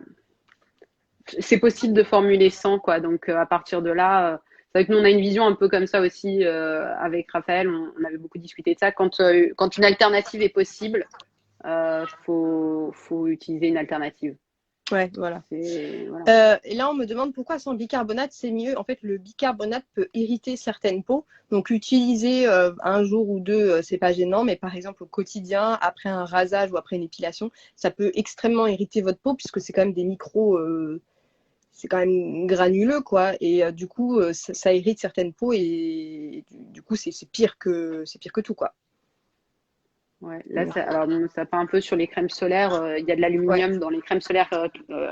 c'est possible de formuler sans, quoi. Donc, à partir de là, c'est vrai que nous, on a une vision un peu comme ça aussi avec Raphaël. On avait beaucoup discuté de ça. Quand une alternative est possible, faut utiliser une alternative. Ouais, voilà. Voilà. Et là, on me demande pourquoi sans bicarbonate, c'est mieux. En fait, le bicarbonate peut irriter certaines peaux. Donc, l'utiliser un jour ou deux, c'est pas gênant. Mais par exemple, au quotidien, après un rasage ou après une épilation, ça peut extrêmement irriter votre peau puisque c'est quand même des micros, c'est quand même granuleux, quoi. Et du coup, ça irrite certaines peaux et du coup, c'est pire que tout, quoi. Ouais, là, alors, ça part un peu sur les crèmes solaires. Il y a de Ouais. l'aluminium dans les crèmes solaires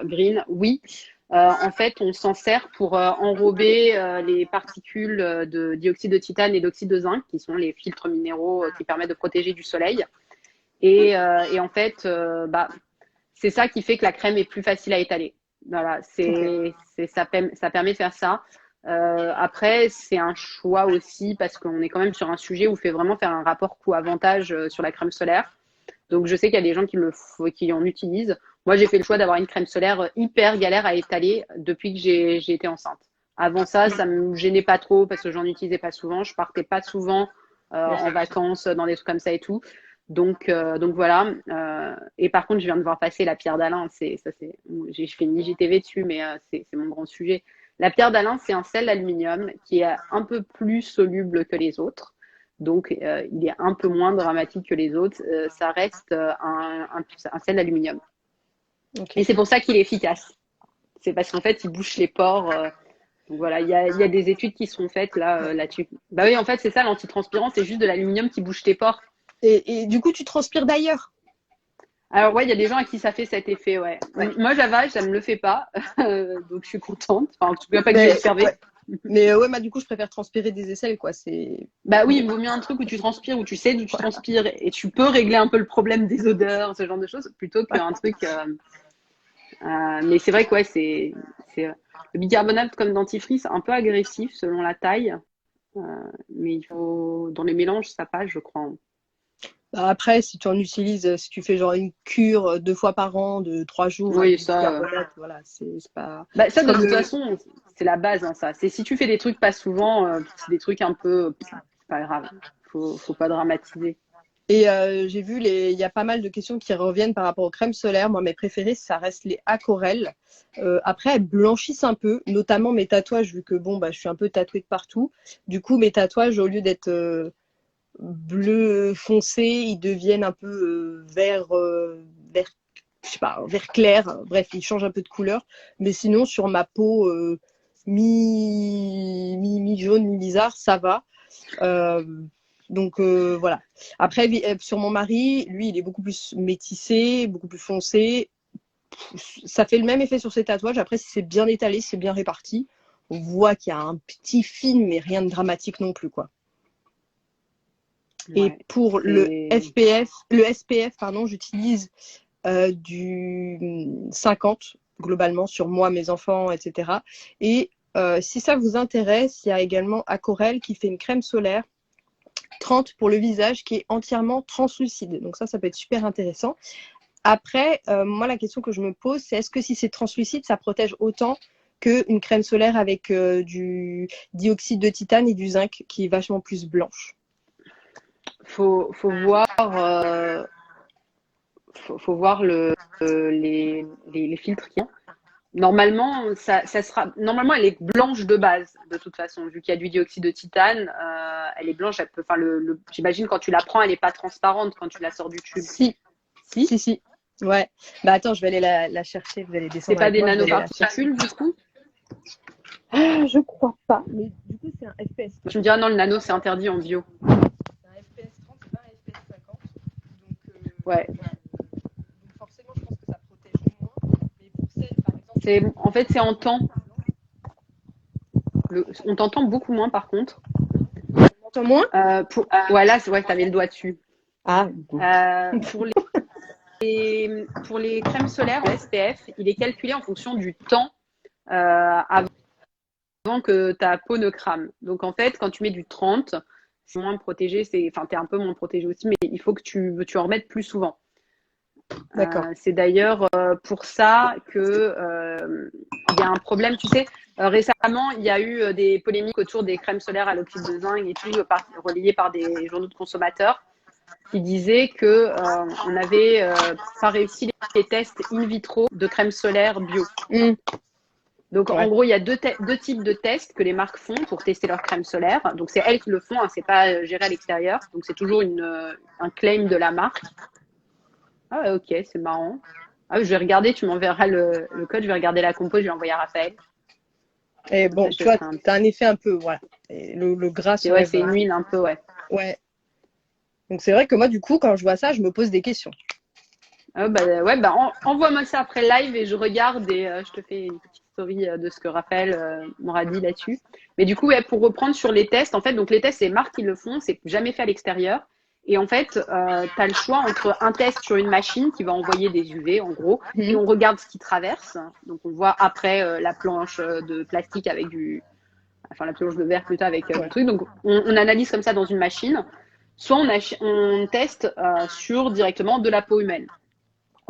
green. Oui. En fait, on s'en sert pour enrober les particules de dioxyde de titane et d'oxyde de zinc, qui sont les filtres minéraux qui permettent de protéger du soleil. Et en fait, c'est ça qui fait que la crème est plus facile à étaler. Voilà, Ok. ça permet de faire ça. Après, c'est un choix aussi parce qu'on est quand même sur un sujet où il faut vraiment faire un rapport coût-avantage sur la crème solaire. Donc, je sais qu'il y a des gens qui en utilisent. Moi, j'ai fait le choix d'avoir une crème solaire hyper galère à étaler depuis que j'ai été enceinte. Avant ça me gênait pas trop parce que j'en utilisais pas souvent. Je partais pas souvent en vacances dans des trucs comme ça et tout. Donc voilà. Et par contre, je viens de voir passer la pierre d'Alain. J'ai fait une IGTV dessus, mais c'est mon grand sujet. La pierre d'Alain, c'est un sel d'aluminium qui est un peu plus soluble que les autres. Donc, il est un peu moins dramatique que les autres. Ça reste un sel d'aluminium. Ok. Et c'est pour ça qu'il est efficace. C'est parce qu'en fait, il bouche les pores. Donc voilà, il y a des études qui sont faites là-dessus. Bah oui, en fait, c'est ça, l'antitranspirant, c'est juste de l'aluminium qui bouche tes pores. Et du coup, tu transpires d'ailleurs? Alors ouais, il y a des gens à qui ça fait cet effet, ouais. Moi, Java, ça me le fait pas, donc je suis contente. Enfin, en tout cas, pas que j'ai observé. Ouais. Mais ouais, du coup, je préfère transpirer des aisselles, quoi. Bah oui, il vaut mieux un truc où tu transpires, où tu sais d'où tu transpires et tu peux régler un peu le problème des odeurs, ce genre de choses, plutôt qu'un truc. Mais c'est vrai que ouais, le bicarbonate comme dentifrice, c'est un peu agressif selon la taille, euh, mais il faut dans les mélanges, ça passe, je crois. Bah, après, si tu en utilises, si tu fais genre une cure 2 fois par an de 3 jours avec Oui, du ça. bicarbonate, voilà, c'est pas. Bah, ça, C'est de comme toute le. façon, c'est la base, hein, ça. C'est si tu fais des trucs pas souvent, c'est des trucs un peu, c'est pas grave. Faut pas dramatiser. Et j'ai vu il y a pas mal de questions qui reviennent par rapport aux crèmes solaires. Moi, mes préférées, ça reste les Acorel. Après, elles blanchissent un peu, notamment mes tatouages, vu que bon, je suis un peu tatouée de partout. Du coup, mes tatouages, au lieu d'être bleu foncé, ils deviennent un peu vert, je sais pas, vert clair. Bref, ils changent un peu de couleur. Mais sinon, sur ma peau mi jaune, mi bizarre, ça va. Euh, donc voilà. Après, sur mon mari, lui, il est beaucoup plus métissé, beaucoup plus foncé. Ça fait le même effet sur ses tatouages. Après, si c'est bien étalé, si c'est bien réparti, on voit qu'il y a un petit film, mais rien de dramatique non plus, quoi. Et Ouais, pour c'est. Le SPF, pardon, j'utilise du 50 globalement sur moi, mes enfants, etc. Et si ça vous intéresse, il y a également Acorel qui fait une crème solaire 30 pour le visage qui est entièrement translucide. Donc ça peut être super intéressant. Après, moi, la question que je me pose, c'est est-ce que si c'est translucide, ça protège autant qu'une crème solaire avec du dioxyde de titane et du zinc qui est vachement plus blanche? Faut voir. Faut voir les filtres qu'il y a. Normalement, normalement, elle est blanche de base, de toute façon, vu qu'il y a du dioxyde de titane, elle est blanche. Enfin, j'imagine quand tu la prends, elle n'est pas transparente quand tu la sors du tube. Si, Si? si. Ouais. Bah attends, je vais aller la chercher. Vous allez C'est descendre pas avec des moi. Je vais aller la chercher. nanoparticules, du coup? Ah, je crois pas. Mais du coup, c'est un FPS. Tu me diras, non, le nano, c'est interdit en bio. C'est un FPS 30, c'est pas un FPS 50. Donc, Ouais. donc forcément, je pense que ça protège moins. Mais pour celle, par exemple, En fait, c'est en temps. On t'entend beaucoup moins, par contre. on m'entend moins. Ouais, là, ouais, t'avais le doigt dessus. Ah, Pour pour les crèmes solaires, le SPF, il est calculé en fonction du temps avant que ta peau ne crame. Donc en fait, quand tu mets du 30, c'est moins protégé, enfin, tu es un peu moins protégé aussi, mais il faut que tu en remettes plus souvent. d'accord. C'est d'ailleurs pour ça que il y a un problème. Tu sais, récemment, il y a eu des polémiques autour des crèmes solaires à l'oxyde de zinc et tout, relayées par des journaux de consommateurs qui disaient que on n'avait pas réussi les tests in vitro de crème solaire bio. Donc, en Ouais. gros, il y a deux types de tests que les marques font pour tester leur crème solaire. Donc, c'est elles qui le font, hein, c'est pas géré à l'extérieur. Donc, c'est toujours un claim de la marque. Ah, ok, c'est marrant. Ah, je vais regarder, tu m'enverras le code, je vais regarder la compo, je vais envoyer à Raphaël. Et Comme ça, bon, je tu te vois, ferai un. t'as un effet un peu, voilà. Et le gras Ouais, s'enlève. c'est une huile un peu, ouais. Ouais. Donc c'est vrai que moi, du coup, quand je vois ça, je me pose des questions. Ah, bah, ouais, bah, envoie-moi ça après le live et je regarde et je te fais une petite story de ce que Raphaël m'aura dit là-dessus. Mais du coup, ouais, pour reprendre sur les tests, en fait, donc les tests, c'est marques qui le font, c'est jamais fait à l'extérieur. Et en fait, tu as le choix entre un test sur une machine qui va envoyer des UV, en gros, et Mhm. on regarde ce qui traverse. Donc, on voit après la planche de plastique avec enfin la plonge de verre plutôt avec le Ouais. truc. Donc on analyse comme ça dans une machine. Soit on teste sur directement de la peau humaine.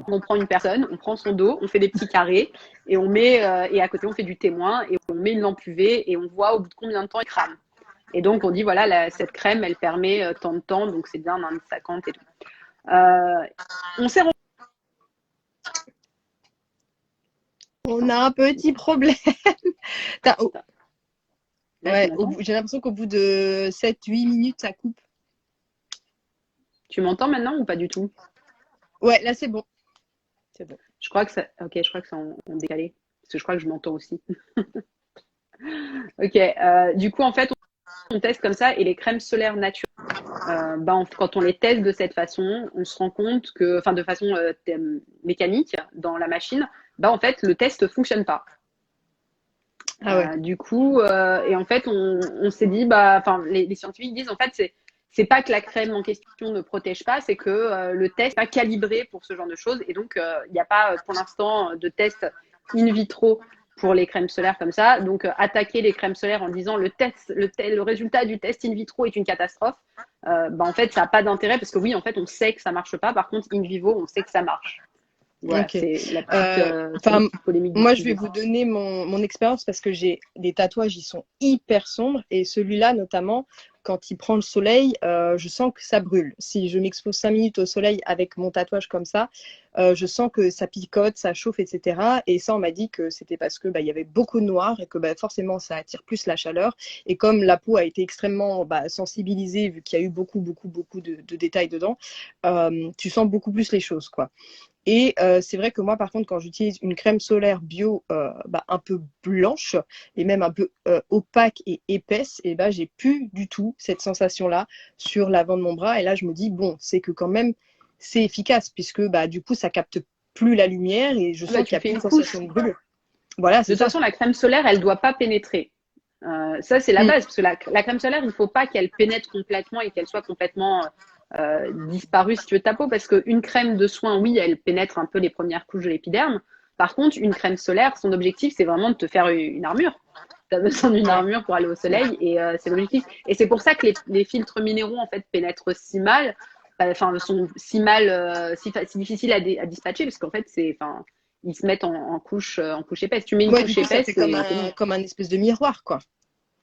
On prend une personne, on prend son dos, on fait des petits carrés et on met et à côté on fait du témoin et on met une lampe UV et on voit au bout de combien de temps il crame. Et donc on dit voilà cette crème elle permet tant de temps donc c'est bien d'indice 50 et tout. On s'est On a un petit problème. Oh, Là, ouais, tu m'entends? j'ai l'impression qu'au bout de 7-8 minutes, ça coupe. Tu m'entends maintenant ou pas du tout? Ouais, là, c'est bon. C'est bon. Je crois que ça. Ok, je crois que c'est en décalé. Parce que je crois que je m'entends aussi. Ok. Du coup, en fait, on teste comme ça et les crèmes solaires naturelles. Quand on les teste de cette façon, on se rend compte que, enfin, de façon mécanique dans la machine, en fait, le test fonctionne pas. Ah ouais. Du coup, et en fait, on s'est dit, enfin, les scientifiques disent, en fait, c'est pas que la crème en question ne protège pas, c'est que le test n'est pas calibré pour ce genre de choses. Et donc, il n'y a pas pour l'instant de test in vitro pour les crèmes solaires comme ça. Donc, attaquer les crèmes solaires en disant le résultat du test in vitro est une catastrophe, en fait, ça n'a pas d'intérêt parce que oui, en fait, on sait que ça marche pas. Par contre, in vivo, on sait que ça marche. Voilà, Ok. c'est la Enfin, petite polémique du moi, je vais sujet. vous donner mon expérience parce que j'ai des tatouages, ils sont hyper sombres et celui-là, notamment, quand il prend le soleil, je sens que ça brûle. Si je m'expose 5 minutes au soleil avec mon tatouage comme ça, je sens que ça picote, ça chauffe, etc. Et ça, on m'a dit que c'était parce que il y avait beaucoup de noir et que forcément, ça attire plus la chaleur. Et comme la peau a été extrêmement sensibilisée, vu qu'il y a eu beaucoup, beaucoup, beaucoup de détails dedans, tu sens beaucoup plus les choses, quoi. Et c'est vrai que moi, par contre, quand j'utilise une crème solaire bio un peu blanche et même un peu opaque et épaisse, et j'ai plus du tout cette sensation-là sur l'avant de mon bras. Et là, je me dis, bon, c'est que quand même, c'est efficace puisque du coup, ça capte plus la lumière et je sens qu'il Tu n'y a fais plus de une couche. sensation de brûlure. Voilà, De c'est toute ça. façon, la crème solaire, elle ne doit pas pénétrer. Ça, c'est la Mm. base, parce que la crème solaire, il ne faut pas qu'elle pénètre complètement et qu'elle soit complètement disparue, si tu veux, de ta peau, parce qu'une crème de soin, oui, elle pénètre un peu les premières couches de l'épiderme. Par contre, une crème solaire, son objectif, c'est vraiment de te faire une armure. Tu as besoin d'une Ouais. armure pour aller au soleil et c'est l'objectif. Et c'est pour ça que les filtres minéraux, en fait, pénètrent si mal, enfin, sont si mal, si difficiles à dispatcher, parce qu'en fait, ils se mettent en couche épaisse. Tu mets une Ouais, du couche coup, ça épaisse, fait comme c'est bon. comme un espèce de miroir, quoi.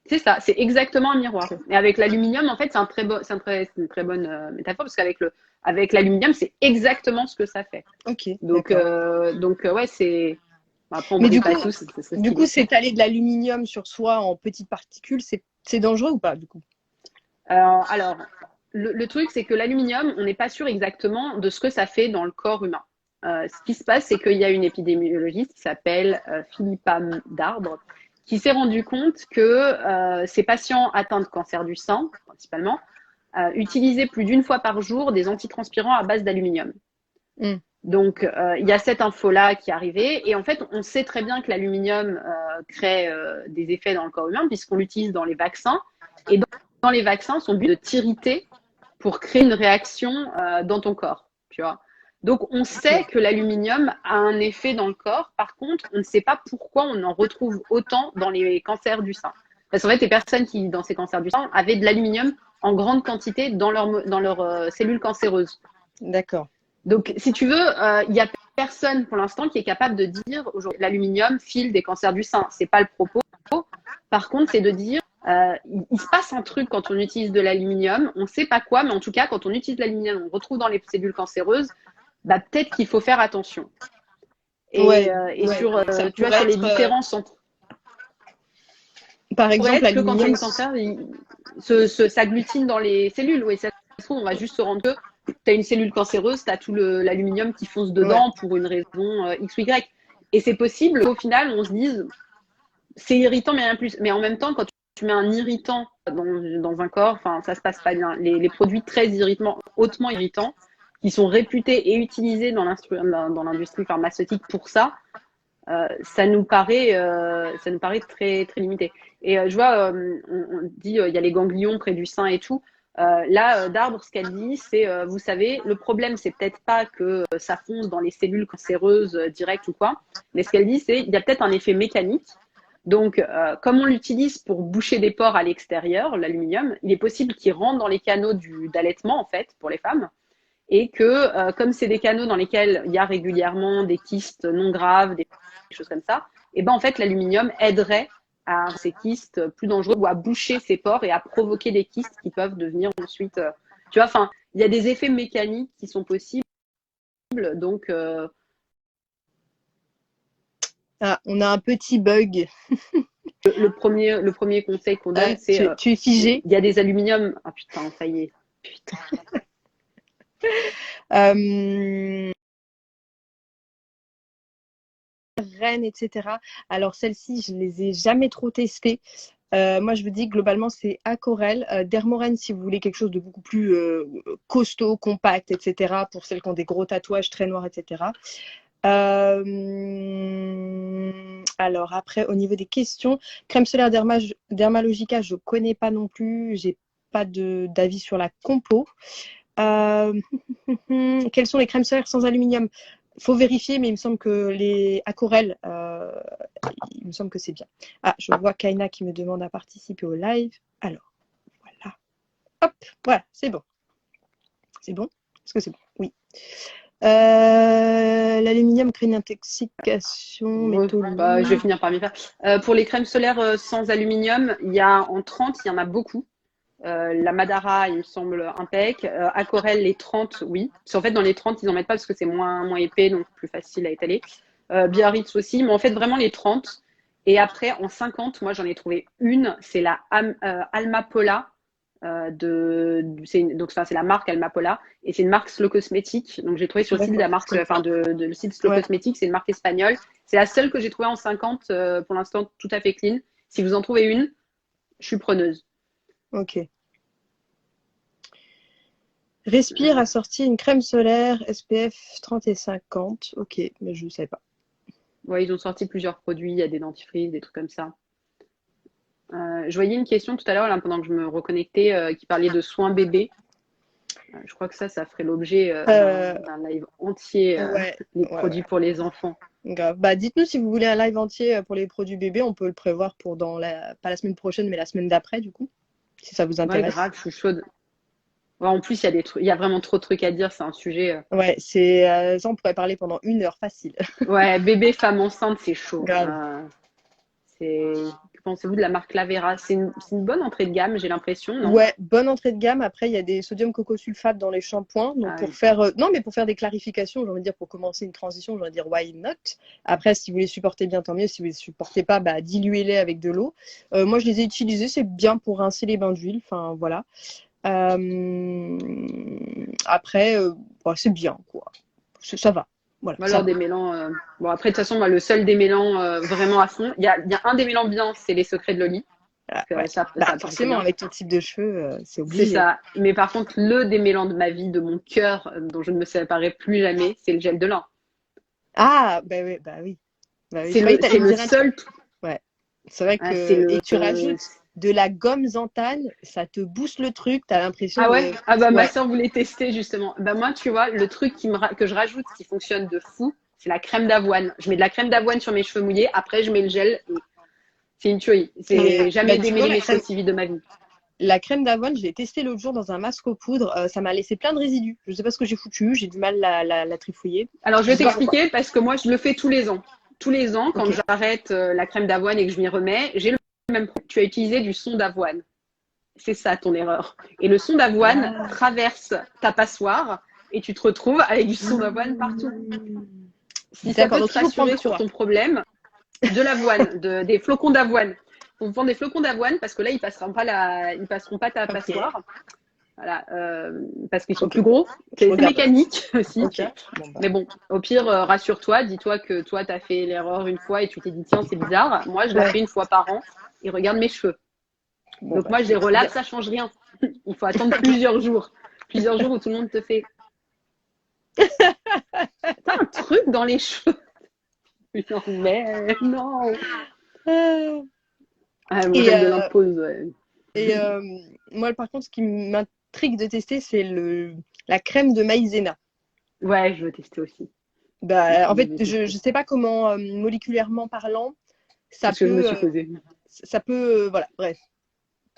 C'est ça, c'est exactement un miroir. Ok. Et avec l'aluminium, en fait, c'est une très bonne métaphore parce avec l'aluminium, c'est exactement ce que ça fait. Ok, Donc, d'accord. ouais, c'est. Après, on Mais brille pas tous, c'est très du coup, stylé. s'étaler de l'aluminium sur soi en petites particules, c'est dangereux ou pas, du coup? Alors, le truc, c'est que l'aluminium, on n'est pas sûr exactement de ce que ça fait dans le corps humain. Ce qui se passe, c'est qu'il y a une épidémiologiste qui s'appelle Philippa Darbre, qui s'est rendu compte que ces patients atteints de cancer du sein, principalement, utilisaient plus d'une fois par jour des antitranspirants à base d'aluminium. Mm. Donc, il y a cette info-là qui est arrivée. Et en fait, on sait très bien que l'aluminium crée des effets dans le corps humain puisqu'on l'utilise dans les vaccins. Et dans les vaccins, son but est de t'irriter pour créer une réaction dans ton corps, tu vois. Donc, on sait Ok. que l'aluminium a un effet dans le corps. Par contre, on ne sait pas pourquoi on en retrouve autant dans les cancers du sein. Parce qu'en fait, les personnes qui, dans ces cancers du sein, avaient de l'aluminium en grande quantité dans leurs cellules cancéreuses. D'accord. Donc, si tu veux, il n'y a personne pour l'instant qui est capable de dire aujourd'hui l'aluminium file des cancers du sein. C'est pas le propos. Par contre, c'est de dire il se passe un truc quand on utilise de l'aluminium. On ne sait pas quoi, mais en tout cas, quand on utilise l'aluminium, on retrouve dans les cellules cancéreuses. Peut-être qu'il faut faire attention. Ouais, Et ouais. sur, Donc ça tu vois, pourrait sur les être, différences entre par pourrait exemple, être que quand tu as l'aluminium. une cancer, s'agglutine dans les cellules. Oui, ça se trouve, on va juste se rendre que tu as une cellule cancéreuse, tu as tout l'aluminium qui fonce Ouais. dedans pour une raison X ou Y. Et c'est possible qu'au final, on se dise, c'est irritant, mais rien de plus. Mais en même temps, quand tu mets un irritant dans un corps, ça se passe pas bien. Les produits très irritants, hautement irritants, qui sont réputés et utilisés dans l'industrie pharmaceutique pour ça, ça nous paraît très, très limité. Et je vois, on dit, il y a les ganglions près du sein et tout. Là, Darbre, ce qu'elle dit, c'est, vous savez, le problème, c'est peut-être pas que ça fonce dans les cellules cancéreuses directes ou quoi, mais ce qu'elle dit, c'est, il y a peut-être un effet mécanique Donc, comme on l'utilise pour boucher des pores à l'extérieur, l'aluminium, il est possible qu'il rentre dans les canaux d'allaitement, en fait, pour les femmes. Et que, comme c'est des canaux dans lesquels il y a régulièrement des kystes non graves, des choses comme ça, et ben en fait, l'aluminium aiderait à ces kystes plus dangereux ou à boucher ces pores et à provoquer des kystes qui peuvent devenir ensuite, tu vois, enfin, il y a des effets mécaniques qui sont possibles. Donc, Ah, on a un petit bug. le premier conseil qu'on donne, c'est Tu es figé. il y a des aluminiums. Ah putain, ça y est. Putain. Rennes, etc. Alors celles-ci, je les ai jamais trop testées. Moi, je vous dis globalement, c'est Acorel. Dermoren, si vous voulez quelque chose de beaucoup plus costaud, compact, etc. Pour celles qui ont des gros tatouages très noirs, etc. Alors après, au niveau des questions, crème solaire Dermalogica, je connais pas non plus. J'ai pas d'avis sur la compo. Quelles sont les crèmes solaires sans aluminium? Faut vérifier, mais il me semble que les Acorel, il me semble que c'est bien. Ah, je vois Kaina qui me demande à participer au live. Alors, voilà. Hop, voilà, c'est bon. C'est bon? Est-ce que c'est bon? Oui. L'aluminium crée une intoxication métallurgique. Je vais finir par m'y faire. Pour les crèmes solaires sans aluminium, il y a en 30, il y en a beaucoup. La Madara, il me semble impec. Acorel, les 30, oui. Parce qu'en fait, dans les 30, ils n'en mettent pas parce que c'est moins épais, donc plus facile à étaler. Biarritz aussi, mais en fait, vraiment les 30. Et après, en 50, moi, j'en ai trouvé une. C'est la Almapola. C'est la marque Almapola. Et c'est une marque Slow Cosmetics. Donc, j'ai trouvé sur le site de la marque, le site Slow Cosmetics. C'est une marque espagnole. C'est la seule que j'ai trouvée en 50, pour l'instant, tout à fait clean. Si vous en trouvez une, je suis preneuse. Ok. Respire a sorti une crème solaire SPF 30 et 50. Ok, mais je ne sais pas. Ouais, ils ont sorti plusieurs produits. Il y a des dentifrices, des trucs comme ça. Je voyais une question tout à l'heure, là, pendant que je me reconnectais, qui parlait de soins bébés. Je crois que ça ferait l'objet d'un live entier, les produits pour les enfants. Grave. Bah, dites-nous si vous voulez un live entier pour les produits bébés. On peut le prévoir pour pas la semaine prochaine, mais la semaine d'après, du coup, si ça vous Ouais, intéresse. grave, je suis chaude. Ouais, en plus, il y a vraiment trop de trucs à dire. C'est un sujet. Ouais, ça, on pourrait parler pendant 1 heure facile. Ouais, bébé, femme enceinte, c'est chaud. Grave. Que pensez-vous de la marque Lavera? C'est une bonne entrée de gamme, j'ai l'impression, non? Ouais, bonne entrée de gamme. Après, il y a des sodium cocosulfate dans les shampoings. Donc, pour faire, non, mais pour faire des clarifications, j'ai envie de dire, pour commencer une transition, j'ai envie de dire, why not? Après, si vous les supportez bien, tant mieux. Si vous les supportez pas, bah, diluez-les avec de l'eau. Moi, je les ai utilisés. C'est bien pour rincer les bains d'huile. Enfin, voilà. Après, c'est bien, quoi. Ça va. Voilà, Alors, démêlants. Bon, après, de toute façon, moi, le seul démêlant vraiment à fond, il y a un démêlant bien, c'est les secrets de Loli. Ouais. Forcément, avec ton type de cheveux, c'est obligé. C'est ça. Mais par contre, le démêlant de ma vie, de mon cœur, dont je ne me séparerai plus jamais, c'est le gel de lin. Ah, bah oui, bah oui. Bah oui. C'est le seul. Ouais. C'est vrai que. Et tu rajoutes de la gomme xanthane, ça te booste le truc, t'as l'impression. Ah ouais? Ah bah ma soeur voulait tester justement. Bah moi, tu vois, le truc que je rajoute qui fonctionne de fou, c'est la crème d'avoine. Je mets de la crème d'avoine sur mes cheveux mouillés, après je mets le gel. C'est une tuerie. C'est jamais démêlé mes cheveux aussi vite de ma vie. La crème d'avoine, je l'ai testée l'autre jour dans un masque aux poudres. Ça m'a laissé plein de résidus. Je ne sais pas ce que j'ai foutu. J'ai du mal la trifouiller. Alors, je vais t'expliquer parce que moi, je le fais tous les ans. Tous les ans, quand j'arrête la crème d'avoine et que je m'y remets, j'ai le même problème. Tu as utilisé du son d'avoine. C'est ça ton erreur. Et le son d'avoine traverse ta passoire et tu te retrouves avec du son d'avoine partout. Si ça peut te rassurer sur ton problème, de l'avoine, des flocons d'avoine. On vend des flocons d'avoine parce que là, ils passeront pas ta passoire. Voilà, parce qu'ils sont plus gros. C'est mécanique aussi. Mais bon, au pire, rassure-toi, dis-toi que toi, tu as fait l'erreur une fois et tu t'es dit, tiens, c'est bizarre. Moi, je la fais une fois par an et regarde mes cheveux. Donc, moi, je les relave, ça change rien. Il faut attendre plusieurs jours. Plusieurs jours où tout le monde te fait. T'as un truc dans les cheveux. Non, mais non. Mon gel de l'impose, ouais. Et moi, par contre, ce qui m'intrigue de tester, c'est la crème de maïzena. Ouais, je veux tester aussi. Bah, en fait, je ne sais pas comment, moléculairement parlant, ça C'est ce que je me peut, suis posé. voilà, bref.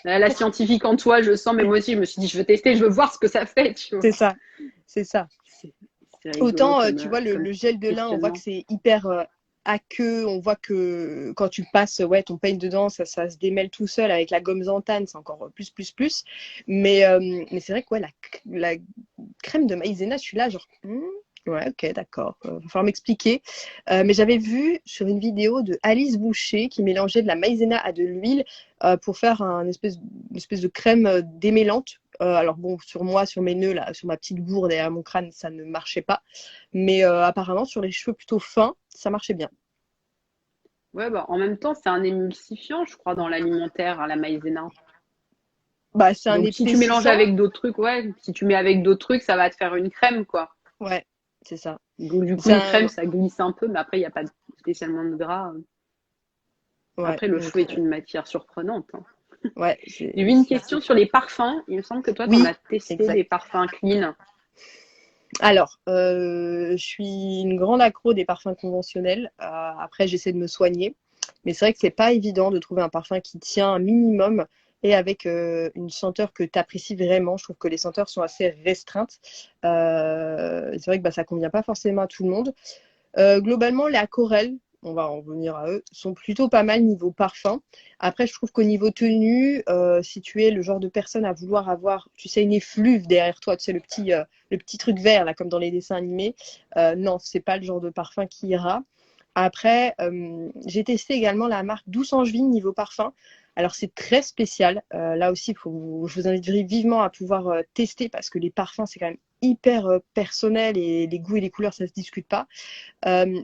La scientifique en toi, je sens, mais moi aussi, je me suis dit, je veux tester, je veux voir ce que ça fait, tu vois. C'est ça, c'est ça. C'est rigolo Autant, comme, tu vois, comme le gel de lin, on voit que questionnement. c'est hyper aqueux. On voit que quand tu passes ton peigne dedans, ça se démêle tout seul avec la gomme Zantane, c'est encore plus. Mais c'est vrai que ouais, la crème de maïzena, je suis là, genre, ouais, ok, d'accord. Va falloir m'expliquer. Mais j'avais vu sur une vidéo de Alice Boucher qui mélangeait de la maïzena à de l'huile pour faire une espèce de crème démêlante. Alors bon, sur moi, sur mes nœuds, là, sur ma petite bourre derrière mon crâne, ça ne marchait pas. Mais apparemment, sur les cheveux plutôt fins, ça marchait bien. Ouais, bah, en même temps, c'est un émulsifiant, je crois, dans l'alimentaire, hein, la maïzena. Bah, c'est un Donc, si tu mélanges épaississant. avec d'autres trucs, ouais, si tu mets avec d'autres trucs, ça va te faire une crème, quoi. Ouais, c'est ça. Donc, du coup, C'est une crème, un... ça glisse un peu, mais après, il n'y a pas spécialement de gras. Ouais, Après, le donc, cheveu est une matière surprenante, hein. ouais, J'ai vu une question sur les parfums. Il me semble que toi, tu en Oui, as testé des exact. parfums clean. Alors, je suis une grande accro des parfums conventionnels. Après, j'essaie de me soigner. Mais c'est vrai que c'est pas évident de trouver un parfum qui tient un minimum et avec une senteur que tu apprécies vraiment. Je trouve que les senteurs sont assez restreintes. C'est vrai que bah, ça convient pas forcément à tout le monde. Globalement, les aquarelles, on va en revenir à eux, sont plutôt pas mal niveau parfum. Après, je trouve qu'au niveau tenue, si tu es le genre de personne à vouloir avoir, tu sais, une effluve derrière toi, tu sais, le petit truc vert, là, comme dans les dessins animés, non, c'est pas le genre de parfum qui ira. Après, j'ai testé également la marque Douce Angevine niveau parfum. Alors, c'est très spécial. Là aussi, je vous invite vivement à pouvoir tester parce que les parfums, c'est quand même hyper personnel et les goûts et les couleurs, ça se discute pas. Euh,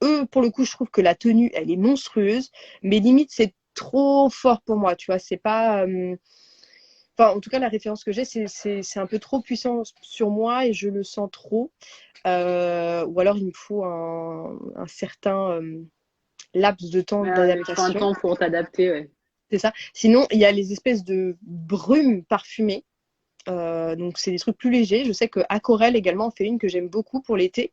Eux, pour le coup, je trouve que la tenue, elle est monstrueuse, mais limite, c'est trop fort pour moi, tu vois. C'est pas. Enfin, en tout cas, la référence que j'ai, c'est un peu trop puissant sur moi et je le sens trop. Ou alors, il me faut un certain laps de temps Il faut un d'adaptation. temps pour t'adapter, ouais. C'est ça. Sinon, il y a les espèces de brumes parfumées. Donc c'est des trucs plus légers. Je sais que Aquarelle également en fait une que j'aime beaucoup pour l'été.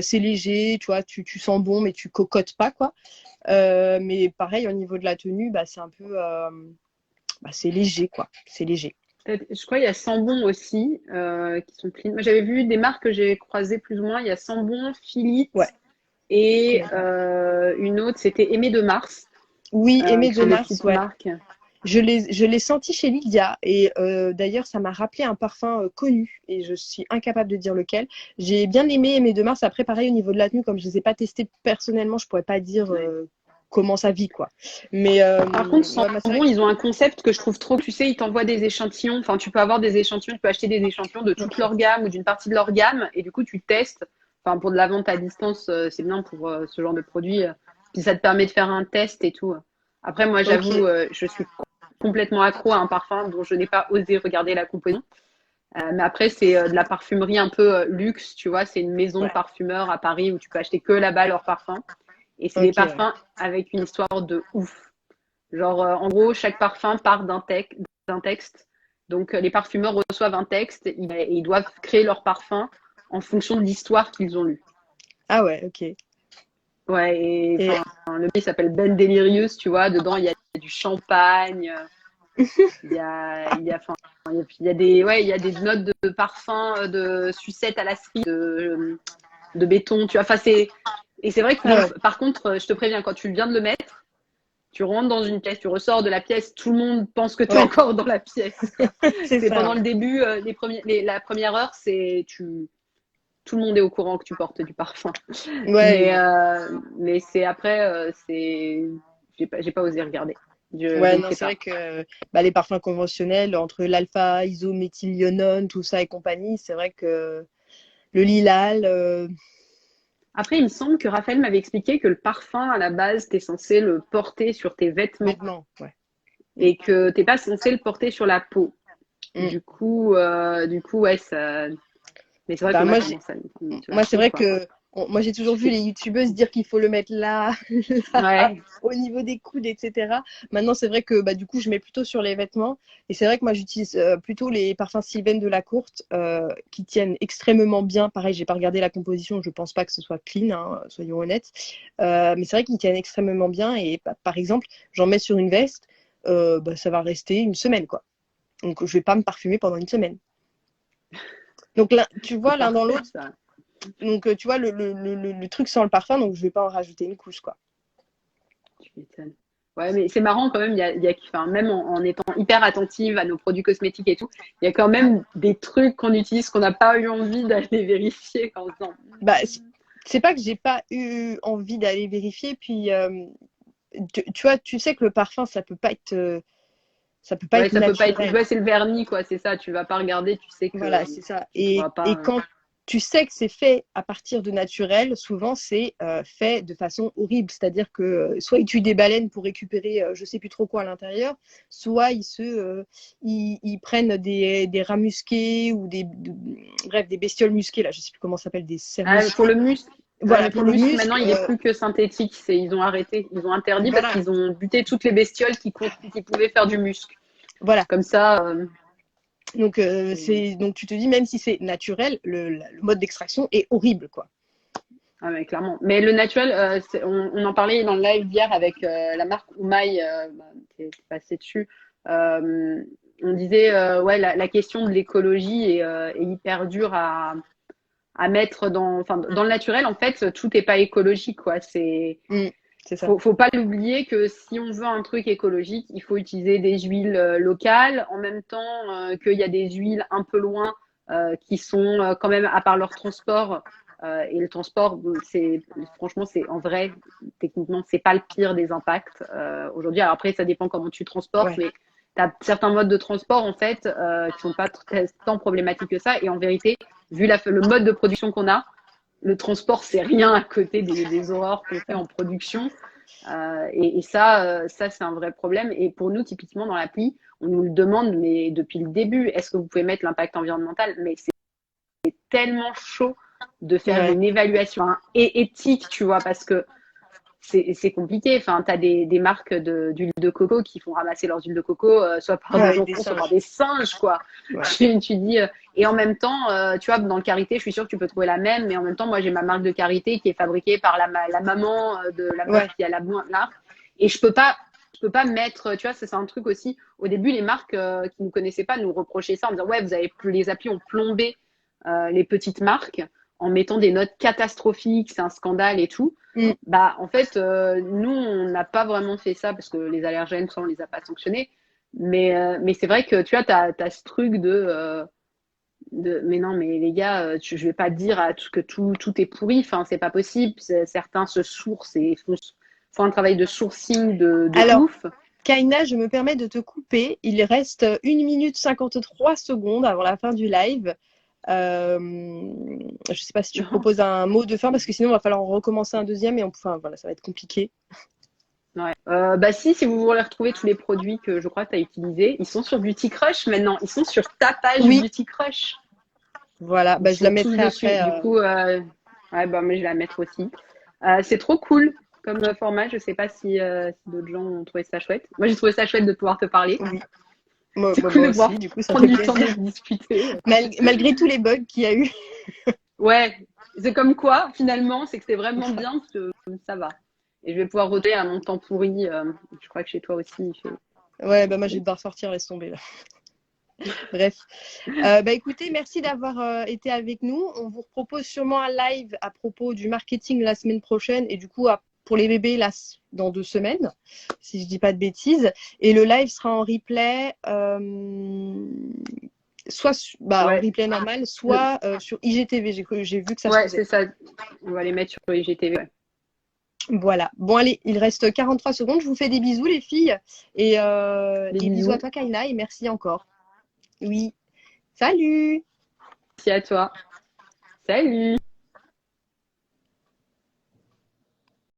C'est léger, tu vois, tu sens bon, mais tu cocottes pas quoi. Mais pareil au niveau de la tenue, bah, c'est un peu, bah, c'est léger quoi. C'est léger. Je crois qu'il y a Sambon aussi, qui sont clean. Moi, j'avais vu des marques que j'ai croisées plus ou moins. Il y a Sambon, Ouais, Philips je et connais pas. une autre, c'était Aimé de Mars, Oui, Aimé qui de sont des Mars, petites ouais. marques. Je l'ai senti chez Lydia et d'ailleurs ça m'a rappelé un parfum connu et je suis incapable de dire lequel. J'ai bien aimé Aimé de Mars. Après pareil au niveau de la tenue, comme je ne les ai pas testés personnellement, je pourrais pas dire Ouais. comment ça vit quoi. Mais Par contre, ouais, bah, c'est vrai Sambon, que ils ont un concept que je trouve trop. Tu sais, ils t'envoient des échantillons. Enfin, tu peux avoir des échantillons, tu peux acheter des échantillons de toute ok, leur gamme ou d'une partie de leur gamme, et du coup, tu testes. Enfin, pour de la vente à distance, c'est bien pour ce genre de produit. Puis ça te permet de faire un test et tout. Après, moi, ok, j'avoue, je suis complètement accro à un parfum dont je n'ai pas osé regarder la composition. Mais après, c'est de la parfumerie un peu luxe, tu vois. C'est une maison de ouais, parfumeurs à Paris où tu peux acheter que là-bas leurs parfums. Et c'est des ok, ouais. parfums avec une histoire de ouf. Genre, en gros, chaque parfum part d'un texte. Donc, les parfumeurs reçoivent un texte et ils doivent créer leur parfum en fonction de l'histoire qu'ils ont lue. Ah ouais, ok. Ouais, et Et enfin, le mec s'appelle Ben Delirious, tu vois. Dedans, il y a du champagne, enfin, il y a ouais, il y a des notes de parfum, de sucette à la cerise, de béton, tu vois. Enfin, et c'est vrai que ah ouais, par contre, je te préviens, quand tu viens de le mettre, tu rentres dans une pièce, tu ressors de la pièce, tout le monde pense que tu es ouais, encore dans la pièce, quoi. c'est C'est ça. pendant Ouais, le début, la première heure, tout le monde est au courant que tu portes du parfum. ouais, Mais, c'est après, j'ai pas osé regarder. Je ouais, ne non, sais c'est vrai pas. que bah, les parfums conventionnels entre l'alpha, isométhylionone, tout ça et compagnie, c'est vrai que le lilas, Après, il me semble que Raphaël m'avait expliqué que le parfum, à la base, tu es censé le porter sur tes vêtements vêtements, ouais. Mm, et que t'es pas censé le porter sur la peau. mm. Du coup, ouais, ça. Mais c'est vrai que Bah, moi, moi, ça commence à me moi, c'est saouler, vrai quoi. que Moi, j'ai toujours vu les youtubeuses dire qu'il faut le mettre là, là, Ouais. au niveau des coudes, etc. Maintenant, c'est vrai que du coup, je mets plutôt sur les vêtements. Et c'est vrai que moi, j'utilise plutôt les parfums Sylvain de la Courte qui tiennent extrêmement bien. Pareil, j'ai pas regardé la composition, je pense pas que ce soit clean, hein, soyons honnêtes. Mais c'est vrai qu'ils tiennent extrêmement bien. Et par exemple, j'en mets sur une veste, ça va rester une semaine, quoi. Donc, je vais pas me parfumer pendant une semaine. Donc là, tu C'est vois, l'un dans parfait, l'autre. ça. Donc, tu vois, le truc sans le parfum, donc je vais pas en rajouter une couche, quoi. Tu m'étonnes. Ouais, mais c'est marrant quand même, enfin, même en étant hyper attentive à nos produits cosmétiques et tout, il y a quand même des trucs qu'on utilise qu'on n'a pas eu envie d'aller vérifier quand on se dit, Bah, c'est pas que j'ai pas eu envie d'aller vérifier, puis tu vois, tu sais que le parfum, ça peut pas ouais, être ça peut pas être. naturel. Ouais, c'est le vernis, quoi, c'est ça. Tu vas pas regarder, tu sais que Voilà, c'est ça. tu pourras Et pas. quand tu sais que c'est fait à partir de naturel, souvent c'est fait de façon horrible. C'est-à-dire que soit ils tuent des baleines pour récupérer je sais plus trop quoi à l'intérieur, soit ils prennent des rats musqués ou bref, des bestioles musquées, là, je sais plus comment ça s'appelle, des cerfs Ah, pour musqués. le muscle. Ouais, Voilà, mais pour pour le le muscle, maintenant, muscle, il est plus que synthétique. Ils ont arrêté. Ils ont interdit parce voilà, qu'ils ont buté toutes les bestioles qui pouvaient faire du muscle. voilà. Comme ça, Donc, c'est- donc tu te dis, même si c'est naturel, le mode d'extraction est horrible, quoi. ah ouais, clairement. Mais le naturel, on en parlait dans le live hier avec la marque Oumaï, t'es passé dessus. Euh, on disait, ouais, la question de l'écologie est hyper dure à mettre enfin, dans le naturel. En fait, tout n'est pas écologique, quoi. Mm, c'est ça. Faut pas l'oublier que si on veut un truc écologique, il faut utiliser des huiles locales, en même temps qu'il y a des huiles un peu loin qui sont quand même, à part leur transport, et le transport, c'est franchement, c'est en vrai, techniquement, c'est pas le pire des impacts aujourd'hui. Alors après, ça dépend comment tu transportes, Ouais, mais tu as certains modes de transport en fait qui sont pas tant problématiques que ça. Et en vérité, vu le mode de production qu'on a, le transport, c'est rien à côté des horreurs qu'on fait en production. Ça, c'est un vrai problème. Et pour nous, typiquement, dans l'appli, on nous le demande, mais depuis le début, est-ce que vous pouvez mettre l'impact environnemental? Mais c'est tellement chaud de faire ouais, une évaluation et éthique, tu vois, parce que c'est compliqué. Enfin, tu as des marques d'huile de coco qui font ramasser leurs huiles de coco, soit par ouais, des avec des enfants, soit par singes. des singes, quoi. Ouais, Tu dis, et en même temps, tu vois, dans le karité, je suis sûre que tu peux trouver la même, mais en même temps, moi, j'ai ma marque de karité qui est fabriquée par la maman de la meuf ouais, qui a la marque. Et je peux pas mettre, tu vois, ça, c'est un truc aussi. Au début, les marques qui ne connaissaient pas nous reprochaient ça en disant, ouais, les applis ont plombé les petites marques en mettant des notes catastrophiques, c'est un scandale et tout. mm, Bah, en fait, nous, on n'a pas vraiment fait ça parce que les allergènes, ça, on les a pas sanctionnés. Mais c'est vrai que tu vois, t'as ce truc mais non, mais les gars, je vais pas dire que tout est pourri. Enfin, c'est pas possible. Certains se sourcent et font un travail de sourcing de Alors, ouf. Kaina, je me permets de te couper. Il reste 1 minute 53 secondes avant la fin du live. Je ne sais pas si tu proposes un mot de fin parce que sinon, il va falloir en recommencer un deuxième et enfin, voilà, ça va être compliqué. Ouais. Bah si vous voulez retrouver tous les produits que je crois que tu as utilisés, ils sont sur Beauty Crush maintenant. Ils sont sur ta page Oui, Beauty Crush. voilà, Ils je la sont tous mettrai dessus. après. Du coup, ouais, bah, mais je vais la mettre aussi. C'est trop cool comme format. Je sais pas si d'autres gens ont trouvé ça chouette. Moi, j'ai trouvé ça chouette de pouvoir te parler. Oui, moi, C'est moi, cool moi de pouvoir aussi, du coup, ça me prendre fait du temps de plaisir. se discuter. Malgré tous les bugs qu'il y a eu. Ouais, c'est comme quoi, finalement, c'est que c'est vraiment bien parce que ça va. Et je vais pouvoir voter à mon temps pourri. Je crois que chez toi aussi, il fait Ouais, temps moi, je vais pourri. devoir sortir, laisse tomber là. Bref. Écoutez, merci d'avoir été avec nous. On vous propose sûrement un live à propos du marketing la semaine prochaine et du coup, pour les bébés, là, dans 2 semaines, si je dis pas de bêtises. Et le live sera en replay, soit en Ouais, replay normal, le- soit sur IGTV. J'ai vu que ça se ouais, faisait. c'est ça. On va les mettre sur IGTV. Ouais. Voilà. Bon, allez, il reste 43 secondes. Je vous fais des bisous, les filles. Des Et bisous à bisous. toi, Kaina, et merci encore. Oui. Salut! Merci à toi. Salut!